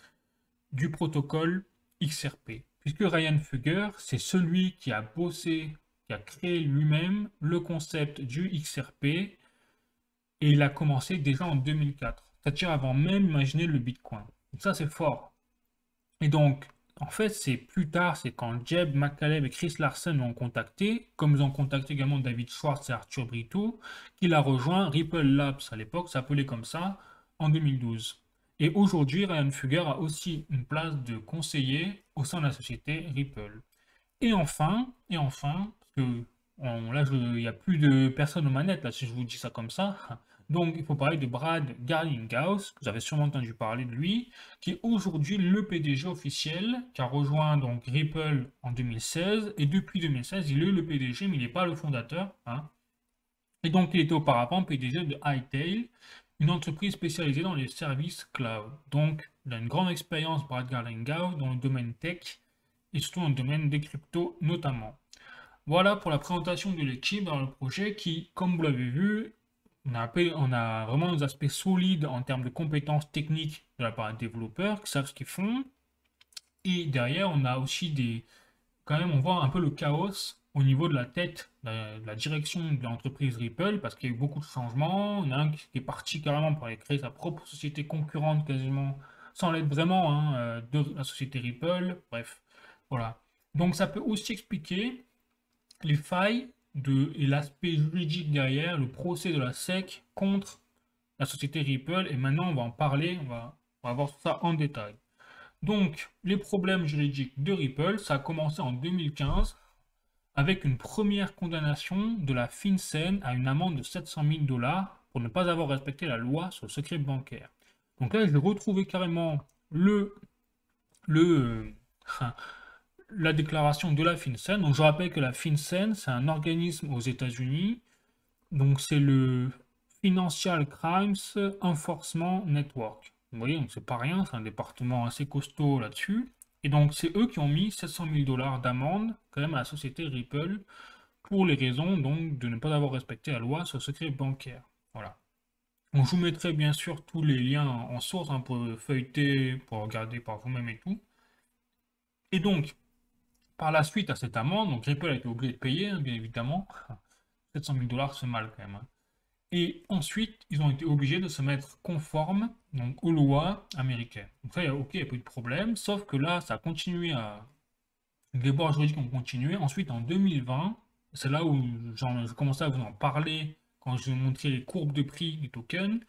du protocole XRP. Puisque Ryan Fugger c'est celui qui a bossé, qui a créé lui-même le concept du XRP. Et il a commencé déjà en 2004, c'est-à-dire avant même d'imaginer le Bitcoin. Donc ça, c'est fort. Et donc, en fait, c'est plus tard, c'est quand Jeb McCaleb et Chris Larsen l'ont contacté, comme ils ont contacté également David Schwartz et Arthur Brito, qu'il a rejoint Ripple Labs à l'époque, ça s'appelait comme ça, en 2012. Et aujourd'hui, Ryan Fugger a aussi une place de conseiller au sein de la société Ripple. Parce que là, il n'y a plus de personnes aux manettes, là, si je vous dis ça comme ça. Donc, il faut parler de Brad Garlinghouse, vous avez sûrement entendu parler de lui, qui est aujourd'hui le PDG officiel, qui a rejoint donc Ripple en 2016, et depuis 2016, il est le PDG, mais il n'est pas le fondateur, hein. Et donc, il était auparavant PDG de Hightail, une entreprise spécialisée dans les services cloud. Donc, il a une grande expérience, Brad Garlinghouse, dans le domaine tech, et surtout dans le domaine des cryptos notamment. Voilà pour la présentation de l'équipe dans le projet qui, comme vous l'avez vu, on a vraiment des aspects solides en termes de compétences techniques de la part des développeurs qui savent ce qu'ils font. Et derrière, on a aussi quand même, on voit un peu le chaos au niveau de la tête, de la direction de l'entreprise Ripple, parce qu'il y a eu beaucoup de changements. Il y en a un qui est parti carrément pour aller créer sa propre société concurrente quasiment, sans l'être vraiment, hein, de la société Ripple. Bref, voilà. Donc ça peut aussi expliquer les failles et l'aspect juridique derrière, le procès de la SEC contre la société Ripple. Et maintenant, on va en parler, on va voir tout ça en détail. Donc, les problèmes juridiques de Ripple, ça a commencé en 2015 avec une première condamnation de la FinCEN à une amende de 700 000 $ pour ne pas avoir respecté la loi sur le secret bancaire. Donc là, j'ai retrouvé carrément le, la déclaration de la FinCEN. Donc je rappelle que la FinCEN, c'est un organisme aux États-Unis. Donc c'est le Financial Crimes Enforcement Network. Vous voyez, donc c'est pas rien, c'est un département assez costaud là-dessus. Et donc c'est eux qui ont mis 700 000 $ d'amende quand même à la société Ripple pour les raisons donc de ne pas avoir respecté la loi sur le secret bancaire. Voilà. Donc je vous mettrai bien sûr tous les liens en source hein, pour feuilleter, pour regarder par vous-même et tout. Et donc, par la suite à cette amende, donc Ripple a été obligé de payer, hein, bien évidemment. 700 000 $ c'est mal quand même, hein. Et ensuite, ils ont été obligés de se mettre conformes donc, aux lois américaines. Donc ça, ok, il n'y a pas eu de problème, sauf que là, ça a continué à... Les débords juridiques ont continué. Ensuite, en 2020, c'est là où je commençais à vous en parler quand je vous montrais les courbes de prix des tokens.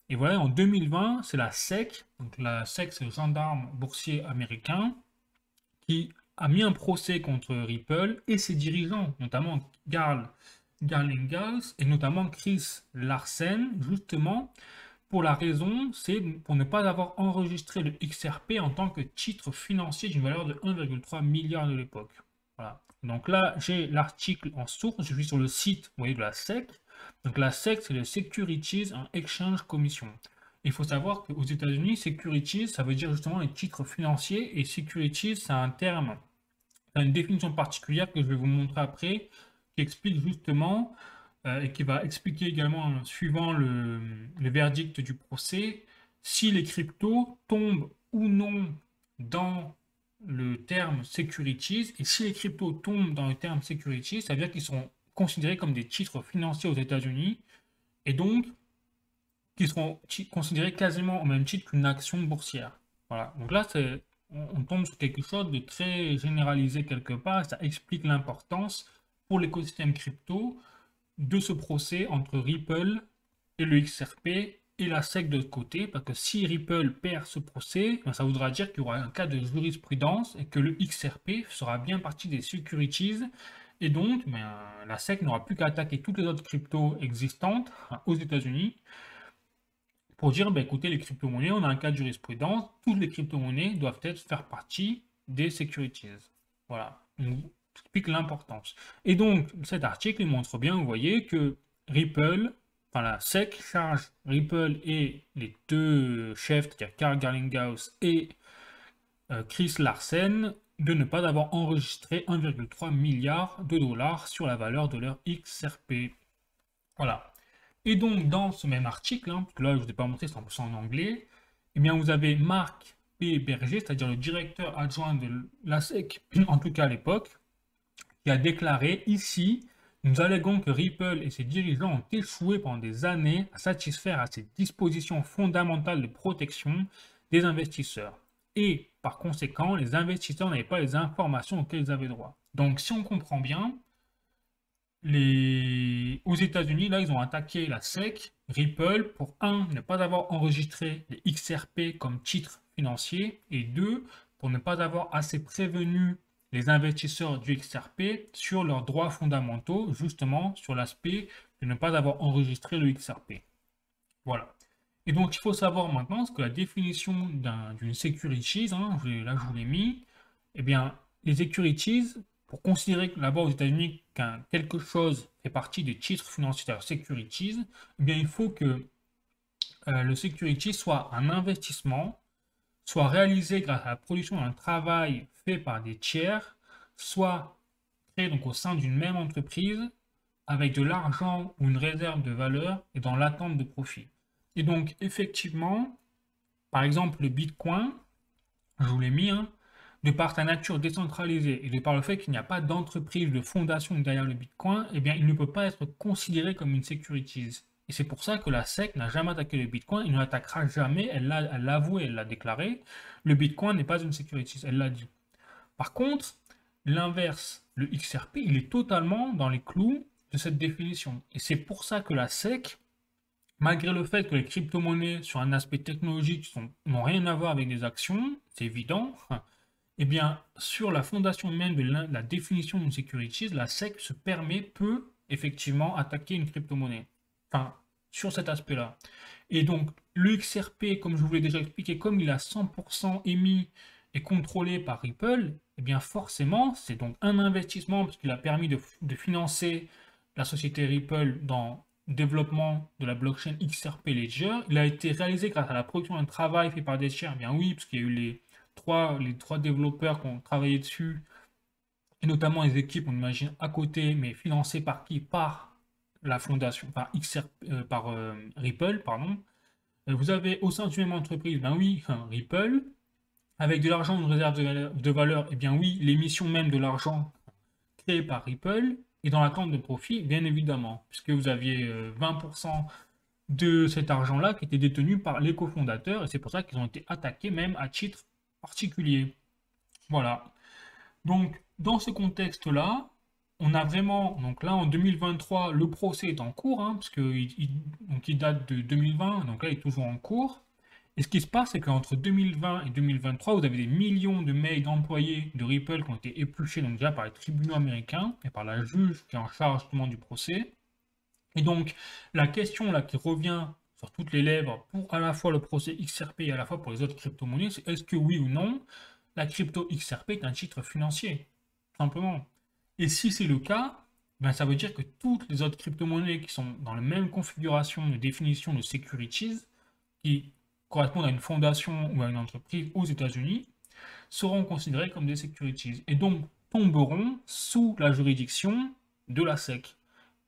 Et voilà, en 2020, c'est la SEC, donc la SEC, c'est le gendarme boursier américain, qui a mis un procès contre Ripple et ses dirigeants, notamment Garlinghouse et notamment Chris Larsen, justement, pour la raison, c'est pour ne pas avoir enregistré le XRP en tant que titre financier d'une valeur de 1,3 milliard de l'époque. Voilà. Donc là, j'ai l'article en source, je suis sur le site, vous voyez, de la SEC. Donc la SEC, c'est le Securities and Exchange Commission. Il faut savoir qu'aux États-Unis, securities, ça veut dire justement les titres financiers, et securities, c'est un terme, une définition particulière que je vais vous montrer après, qui explique justement, et qui va expliquer également, suivant le verdict du procès, si les cryptos tombent ou non dans le terme securities, et si les cryptos tombent dans le terme securities, ça veut dire qu'ils sont considérés comme des titres financiers aux États-Unis, et donc qui seront considérés quasiment au même titre qu'une action boursière. Voilà. Donc là, on tombe sur quelque chose de très généralisé quelque part. Ça explique l'importance pour l'écosystème crypto de ce procès entre Ripple et le XRP et la SEC de l'autre côté. Parce que si Ripple perd ce procès, ben ça voudra dire qu'il y aura un cas de jurisprudence et que le XRP fera bien partie des securities. Et donc, ben, la SEC n'aura plus qu'à attaquer toutes les autres cryptos existantes aux États-Unis pour dire, bah, écoutez, les crypto-monnaies, on a un cas de jurisprudence, toutes les crypto-monnaies doivent faire partie des securities. Voilà, on explique l'importance. Et donc, cet article, il montre bien, vous voyez, que Ripple, enfin la SEC charge Ripple et les deux chefs, c'est-à-dire Carl Garlinghouse et Chris Larsen, de ne pas avoir enregistré 1,3 milliard de $ sur la valeur de leur XRP. Voilà. Et donc, dans ce même article, hein, parce que là, je ne vous ai pas montré, c'est en anglais, eh bien, vous avez Marc P. Berger, c'est-à-dire le directeur adjoint de la SEC, en tout cas à l'époque, qui a déclaré ici, nous alléguons que Ripple et ses dirigeants ont échoué pendant des années à satisfaire à ces dispositions fondamentales de protection des investisseurs. Et par conséquent, les investisseurs n'avaient pas les informations auxquelles ils avaient droit. Donc si on comprend bien, aux États-Unis, là, ils ont attaqué la SEC, Ripple, pour un, ne pas avoir enregistré les XRP comme titre financier, et deux, pour ne pas avoir assez prévenu les investisseurs du XRP sur leurs droits fondamentaux, justement sur l'aspect de ne pas avoir enregistré le XRP. Voilà. Et donc, il faut savoir maintenant ce que la définition d'une securities, hein, là je vous l'ai mis, eh bien, les securities, pour considérer là-bas aux États-Unis qu'un quelque chose fait partie des titres financiers, c'est-à-dire securities, eh bien, il faut que le security soit un investissement, soit réalisé grâce à la production d'un travail fait par des tiers, soit créé donc au sein d'une même entreprise avec de l'argent ou une réserve de valeur et dans l'attente de profit. Et donc, effectivement, par exemple, le Bitcoin, je vous l'ai mis, hein, de par sa nature décentralisée et de par le fait qu'il n'y a pas d'entreprise, de fondation derrière le Bitcoin, eh bien, il ne peut pas être considéré comme une securities. Et c'est pour ça que la SEC n'a jamais attaqué le Bitcoin, il ne l'attaquera jamais, elle l'a avoué, elle l'a déclaré, le Bitcoin n'est pas une securities, elle l'a dit. Par contre, l'inverse, le XRP, il est totalement dans les clous de cette définition. Et c'est pour ça que la SEC, malgré le fait que les crypto-monnaies, sur un aspect technologique, n'ont rien à voir avec des actions, c'est évident, eh bien, sur la fondation même de la définition d'une securities, la SEC peut effectivement attaquer une crypto-monnaie. Enfin, sur cet aspect-là. Et donc, le XRP, comme je vous l'ai déjà expliqué, comme il a 100% émis et contrôlé par Ripple, eh bien forcément, c'est donc un investissement parce qu'il a permis de financer la société Ripple dans le développement de la blockchain XRP Ledger. Il a été réalisé grâce à la production d'un travail fait par des tiers. Eh bien oui, parce qu'il y a eu les trois développeurs qui ont travaillé dessus, et notamment les équipes, on imagine, à côté, mais financées par qui? Par la fondation, par, Ripple, pardon. Vous avez au sein d'une même entreprise, ben oui, Ripple, avec de l'argent, une réserve de valeur, eh bien oui, l'émission même de l'argent créé par Ripple, et dans l'attente de profit, bien évidemment, puisque vous aviez 20% de cet argent-là qui était détenu par les cofondateurs, et c'est pour ça qu'ils ont été attaqués même à titre particulier. Voilà. Donc, dans ce contexte-là, on a vraiment, donc là en 2023, le procès est en cours, hein, parce qu'il date de 2020, donc là il est toujours en cours. Et ce qui se passe, c'est qu'entre 2020 et 2023, vous avez des millions de mails d'employés de Ripple qui ont été épluchés donc déjà par les tribunaux américains et par la juge qui est en charge justement du procès. Et donc, la question là qui revient sur toutes les lèvres pour à la fois le procès XRP et à la fois pour les autres crypto-monnaies, c'est est-ce que oui ou non, la crypto XRP est un titre financier, simplement. Et si c'est le cas, ben ça veut dire que toutes les autres crypto-monnaies qui sont dans la même configuration de définition de securities, qui correspondent à une fondation ou à une entreprise aux États-Unis, seront considérées comme des securities et donc tomberont sous la juridiction de la SEC.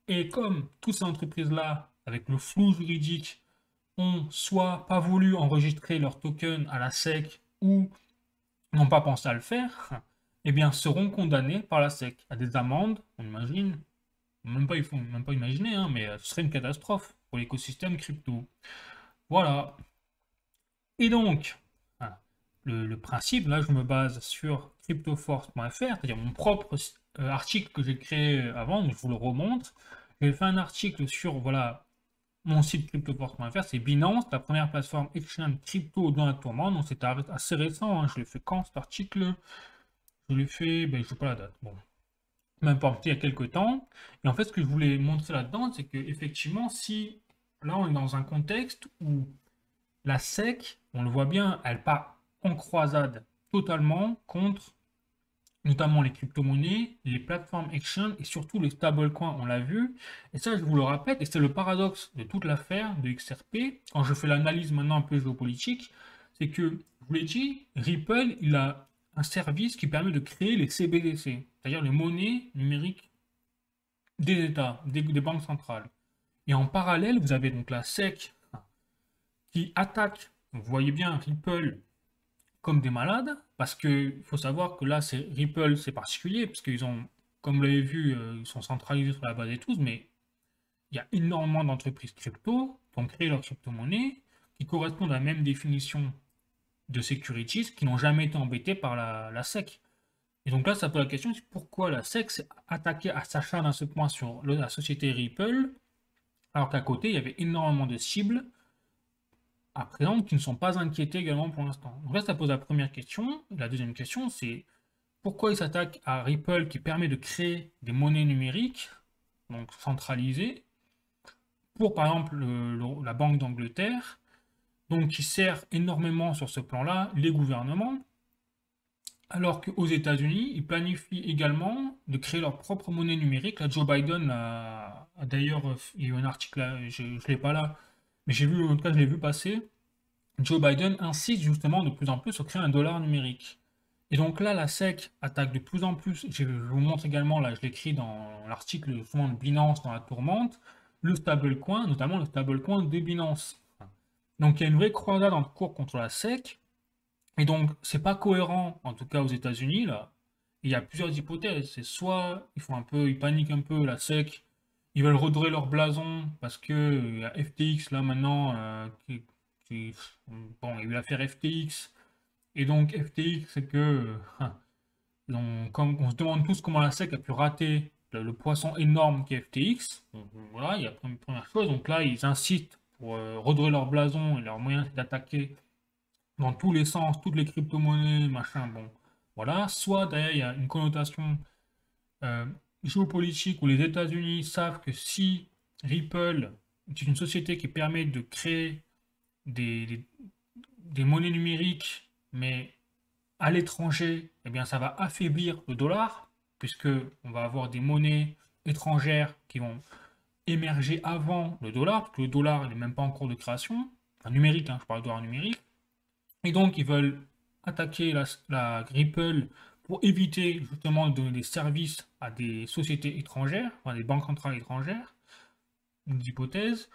Et comme toutes ces entreprises-là, avec le flou juridique, ont soit pas voulu enregistrer leur token à la SEC ou n'ont pas pensé à le faire, eh bien seront condamnées par la SEC à des amendes, on imagine, il faut même pas imaginer, hein, mais ce serait une catastrophe pour l'écosystème crypto. Voilà. Et donc, hein, le principe, là je me base sur cryptoforce.fr, c'est-à-dire mon propre article que j'ai créé avant, donc je vous le remontre. J'ai fait un article sur voilà, mon site cryptoforce.fr, c'est Binance, la première plateforme exchange crypto dans la tourmente. Donc c'est assez récent, hein, je l'ai fait quand cet article? Je l'ai fait, ben, je ne sais pas la date. Bon, même pas il y a quelques temps. Et en fait, ce que je voulais montrer là-dedans, c'est que effectivement, si là on est dans un contexte où la SEC, on le voit bien, elle part en croisade totalement contre notamment les crypto-monnaies, les plateformes exchange et surtout les stablecoins, on l'a vu. Et ça, je vous le répète, et c'est le paradoxe de toute l'affaire de XRP, quand je fais l'analyse maintenant un peu géopolitique, c'est que, je vous l'ai dit, Ripple, il a un service qui permet de créer les CBDC, c'est-à-dire les monnaies numériques des États, des banques centrales. Et en parallèle, vous avez donc la SEC qui attaque, vous voyez bien, Ripple comme des malades, parce qu'il faut savoir que là, c'est Ripple, c'est particulier, parce qu'ils ont, comme vous l'avez vu, ils sont centralisés sur la base des tous, mais il y a énormément d'entreprises crypto qui ont créé leur crypto-monnaie, qui correspondent à la même définition de securities qui n'ont jamais été embêtés par la SEC. Et donc là, ça pose la question, c'est pourquoi la SEC s'est attaquée à s'acharne à ce point sur la société Ripple, alors qu'à côté, il y avait énormément de cibles à présent qui ne sont pas inquiétées également pour l'instant. Donc là, ça pose la première question. La deuxième question, c'est pourquoi ils s'attaquent à Ripple qui permet de créer des monnaies numériques, donc centralisées, pour par exemple la Banque d'Angleterre, donc qui sert énormément sur ce plan-là les gouvernements, alors qu'aux États-Unis, ils planifient également de créer leur propre monnaie numérique. Là, Joe Biden a d'ailleurs, il y a eu un article, là, je ne l'ai pas là, mais j'ai vu, en tout cas, je l'ai vu passer. Joe Biden insiste justement de plus en plus sur créer un dollar numérique. Et donc là, la SEC attaque de plus en plus, je vous montre également, là je l'écris dans l'article souvent de Binance dans la tourmente, le stablecoin, notamment le stablecoin de Binance. Donc il y a une vraie croisade en cours contre la SEC, et donc c'est pas cohérent, en tout cas aux États-Unis, là. Il y a plusieurs hypothèses. C'est soit ils font un peu, ils paniquent un peu, la SEC, ils veulent redorer leur blason parce que il y a FTX là maintenant qui- bon, il y a eu l'affaire FTX. Et donc FTX, c'est que comme on se demande tous comment la SEC a pu rater le poisson énorme qu'est FTX. Donc, voilà, il y a une première chose. Donc là, ils incitent pour redorer leur blason et leur moyen c'est d'attaquer dans tous les sens, toutes les crypto-monnaies, machin, bon. Voilà. Soit d'ailleurs, il y a une connotation euh, géopolitique où les États-Unis savent que si Ripple est une société qui permet de créer des monnaies numériques, mais à l'étranger, eh bien, ça va affaiblir le dollar, puisque on va avoir des monnaies étrangères qui vont émerger avant le dollar, parce que le dollar n'est même pas en cours de création, enfin numérique, hein, je parle de dollar numérique, et donc ils veulent attaquer la Ripple pour éviter justement de donner des services à des sociétés étrangères, enfin des banques centrales étrangères, une hypothèse,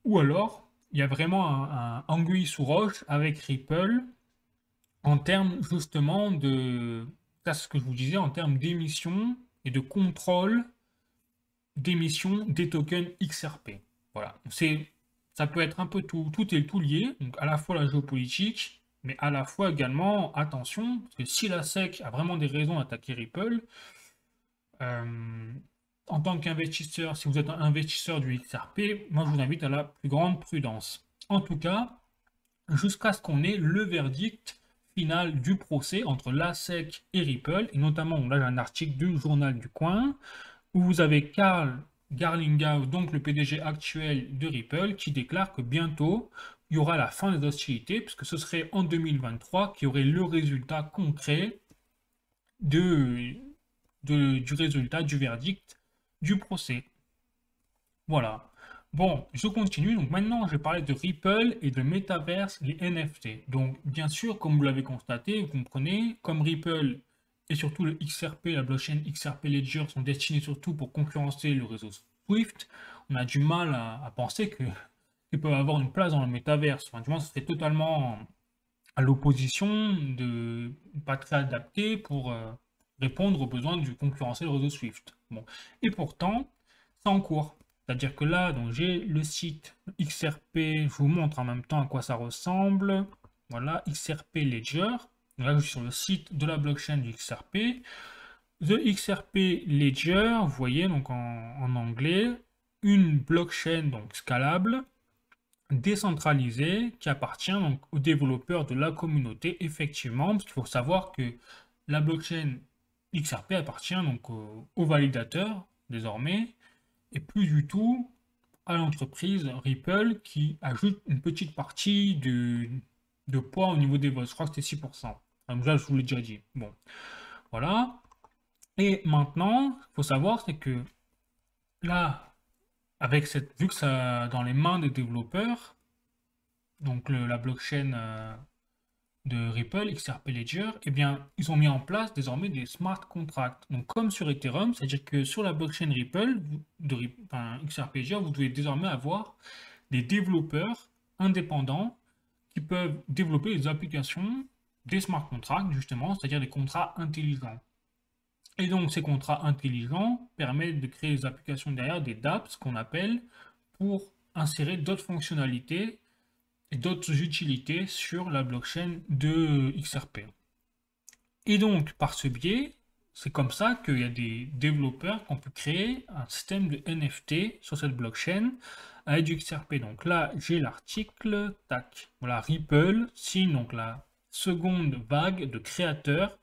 ou alors il y a vraiment un anguille sous roche avec Ripple en termes justement de, ça c'est ce que je vous disais, en termes d'émissions et de contrôle d'émissions des tokens XRP. Voilà, ça peut être un peu tout est tout lié, donc à la fois la géopolitique, mais à la fois également, attention, parce que si la SEC a vraiment des raisons d'attaquer Ripple, euh, en tant qu'investisseur, si vous êtes un investisseur du XRP, moi je vous invite à la plus grande prudence. En tout cas, jusqu'à ce qu'on ait le verdict final du procès entre la SEC et Ripple, et notamment, là j'ai un article du Journal du Coin, où vous avez Carl Garlinghouse, donc le PDG actuel de Ripple, qui déclare que bientôt, il y aura la fin des hostilités, puisque ce serait en 2023 qu'il y aurait le résultat concret de, du résultat du verdict du procès. Voilà. Bon, je continue. Donc maintenant, je vais parler de Ripple et de Metaverse, les NFT. Donc, bien sûr, comme vous l'avez constaté, vous comprenez, comme Ripple et surtout le XRP, la blockchain XRP Ledger sont destinés surtout pour concurrencer le réseau Swift, on a du mal à penser qu'ils peuvent avoir une place dans le Metaverse. Enfin, du moins, ce serait totalement à l'opposition, de pas très adapté pour répondre aux besoins du concurrencer le réseau Swift. Bon. Et pourtant, c'est en cours. C'est-à-dire que là, donc j'ai le site XRP, je vous montre en même temps à quoi ça ressemble. Voilà, XRP Ledger. Donc là, je suis sur le site de la blockchain du XRP. The XRP Ledger, vous voyez, donc en anglais, une blockchain donc scalable, décentralisée, qui appartient donc aux développeurs de la communauté, effectivement, parce qu'il faut savoir que la blockchain XRP appartient donc aux validateurs, désormais, et plus du tout à l'entreprise Ripple qui ajoute une petite partie de poids au niveau des votes. Je crois que c'était 6%. Comme ça, je vous l'ai déjà dit. Bon, voilà. Et maintenant, il faut savoir, c'est que là, avec cette, vu que ça dans les mains des développeurs, donc la blockchain de Ripple, XRP Ledger, eh bien, ils ont mis en place désormais des smart contracts. Donc, comme sur Ethereum, c'est-à-dire que sur la blockchain Ripple, enfin, XRP Ledger, vous devez désormais avoir des développeurs indépendants qui peuvent développer des applications, des smart contracts, justement, c'est-à-dire des contrats intelligents. Et donc, ces contrats intelligents permettent de créer des applications derrière, des dApps, qu'on appelle, pour insérer d'autres fonctionnalités et d'autres utilités sur la blockchain de XRP. Et donc, par ce biais, c'est comme ça qu'il y a des développeurs qui ont pu créer un système de NFT sur cette blockchain avec du XRP. Donc là, j'ai l'article, tac. Voilà, Ripple signe donc la seconde vague de créateurs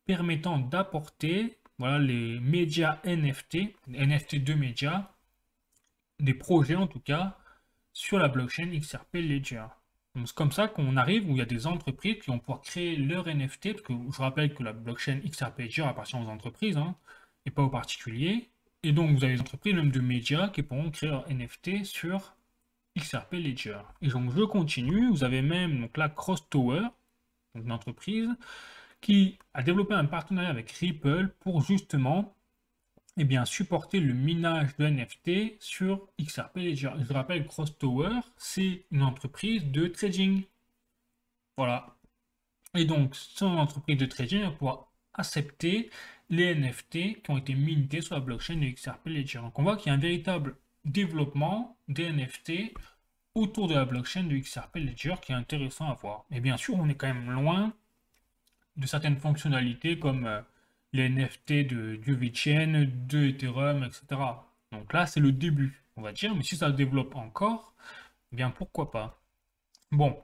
permettant d'apporter voilà, les médias NFT, les NFT de médias, des projets en tout cas, sur la blockchain XRP Ledger. Donc c'est comme ça qu'on arrive où il y a des entreprises qui vont pouvoir créer leur NFT, parce que je rappelle que la blockchain XRP Ledger appartient aux entreprises, hein, et pas aux particuliers. Et donc vous avez des entreprises, même de médias, qui pourront créer leur NFT sur XRP Ledger. Et donc je continue, vous avez même donc là Cross Tower, donc une entreprise, qui a développé un partenariat avec Ripple pour justement eh bien, supporter le minage de NFT sur XRP Ledger. Je rappelle, Cross Tower, c'est une entreprise de trading. Voilà. Et donc, son entreprise de trading va pouvoir accepter les NFT qui ont été mintés sur la blockchain de XRP Ledger. Donc, on voit qu'il y a un véritable développement des NFT autour de la blockchain de XRP Ledger qui est intéressant à voir. Et bien sûr, on est quand même loin de certaines fonctionnalités comme les NFT de VeChain, de Ethereum, etc. Donc là, c'est le début, on va dire, mais si ça se développe encore, eh bien pourquoi pas. Bon,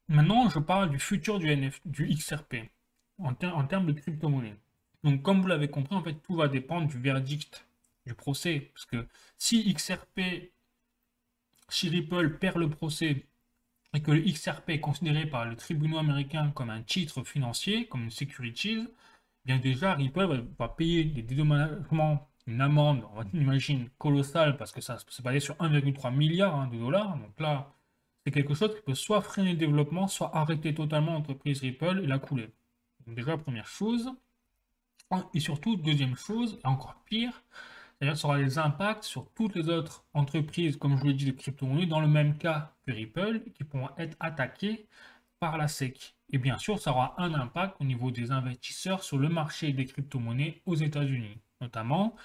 maintenant je parle du futur du XRP en termes de crypto-monnaie. Donc comme vous l'avez compris, en fait, tout va dépendre du verdict du procès. Parce que si XRP, si Ripple perd le procès et que le XRP est considéré par le tribunal américain comme un titre financier, comme une securities, bien déjà Ripple va payer des dédommagements, une amende, on imagine colossale, parce que ça s'est basé sur 1,3 milliard de dollars. Donc là, c'est quelque chose qui peut soit freiner le développement, soit arrêter totalement l'entreprise Ripple et la couler. Donc déjà, première chose. Et surtout, deuxième chose, et encore pire, c'est-à-dire ça aura des impacts sur toutes les autres entreprises, comme je vous l'ai dit, de crypto-monnaies, dans le même cas que Ripple, qui pourront être attaquées par la SEC. Et bien sûr, ça aura un impact au niveau des investisseurs sur le marché des crypto-monnaies aux États-Unis, notamment.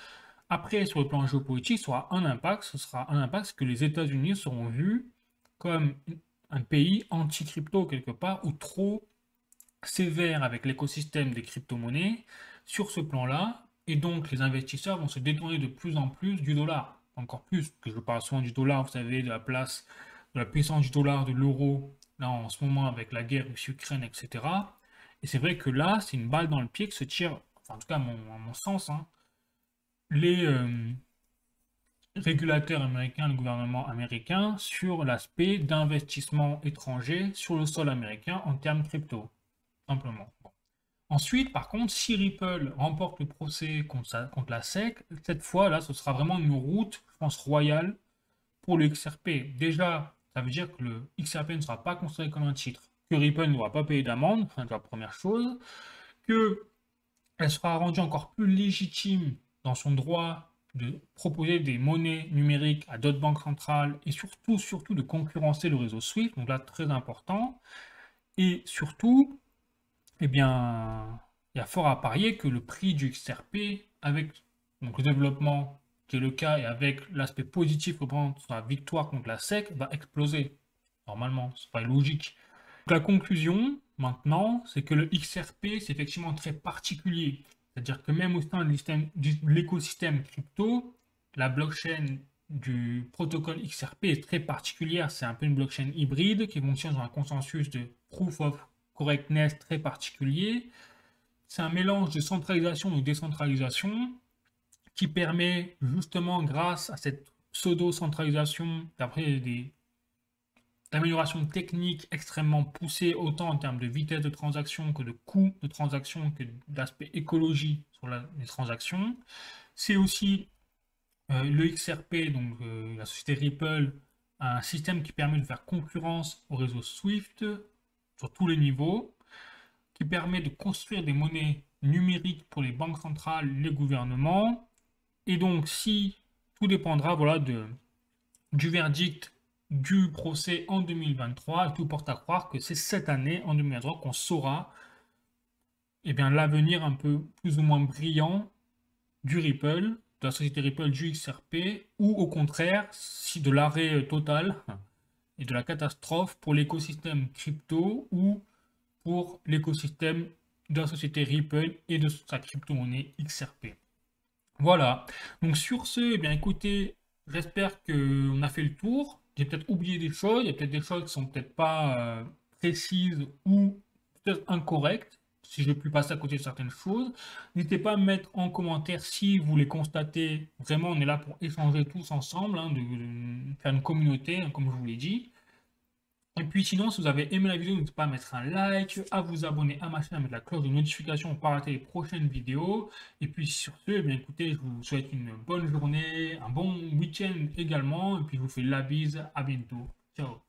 Après, sur le plan géopolitique, ça aura un impact. Ce sera un impact que les États-Unis seront vus comme un pays anti-crypto quelque part, ou trop sévère avec l'écosystème des crypto-monnaies sur ce plan-là. Et donc, les investisseurs vont se détourner de plus en plus du dollar. Encore plus, que je parle souvent du dollar, vous savez, de la place, de la puissance du dollar, de l'euro, là en ce moment avec la guerre Russie-Ukraine, etc. Et c'est vrai que là, c'est une balle dans le pied que se tire, enfin, en tout cas à mon sens, hein, les régulateurs américains, le gouvernement américain, sur l'aspect d'investissement étranger sur le sol américain en termes crypto, simplement. Ensuite, par contre, si Ripple remporte le procès contre la SEC, cette fois, là, ce sera vraiment une route, je pense, royale pour le XRP. Déjà, ça veut dire que le XRP ne sera pas considéré comme un titre, que Ripple ne va pas payer d'amende, c'est la première chose, qu'elle sera rendue encore plus légitime dans son droit de proposer des monnaies numériques à d'autres banques centrales et surtout de concurrencer le réseau SWIFT, donc là, très important. Et surtout, eh bien, il y a fort à parier que le prix du XRP, avec donc, le développement qui est le cas et avec l'aspect positif que prend sa victoire contre la SEC, va exploser. Normalement, c'est pas logique. Donc, la conclusion, maintenant, c'est que le XRP, c'est effectivement très particulier. C'est-à-dire que même au sein de l'écosystème crypto, la blockchain du protocole XRP est très particulière. C'est un peu une blockchain hybride qui fonctionne dans un consensus de proof of correctness très particulier. C'est un mélange de centralisation et de décentralisation qui permet justement, grâce à cette pseudo-centralisation, d'après des améliorations techniques extrêmement poussées, autant en termes de vitesse de transaction que de coût de transaction, que d'aspect écologie sur les transactions. C'est aussi le XRP, donc la société Ripple, a un système qui permet de faire concurrence au réseau SWIFT sur tous les niveaux, qui permet de construire des monnaies numériques pour les banques centrales, les gouvernements. Et donc, si tout dépendra voilà, du verdict du procès en 2023, et tout porte à croire que c'est cette année, en 2023, qu'on saura eh bien, l'avenir un peu plus ou moins brillant du Ripple, de la société Ripple, du XRP, ou au contraire, si de l'arrêt total, et de la catastrophe pour l'écosystème crypto ou pour l'écosystème de la société Ripple et de sa crypto-monnaie XRP. Voilà. Donc sur ce, eh bien écoutez, j'espère qu'on a fait le tour. J'ai peut-être oublié des choses, il y a peut-être des choses qui sont peut-être pas précises ou peut-être incorrectes, si je puis passer à côté de certaines choses. N'hésitez pas à me mettre en commentaire si vous les constatez. Vraiment, on est là pour échanger tous ensemble, hein, de faire une communauté, hein, comme je vous l'ai dit. Et puis sinon, si vous avez aimé la vidéo, n'hésitez pas à mettre un like, à vous abonner à ma chaîne, à mettre la cloche de notification pour pas rater les prochaines vidéos. Et puis sur ce, eh bien écoutez, je vous souhaite une bonne journée, un bon week-end également. Et puis je vous fais la bise, à bientôt. Ciao.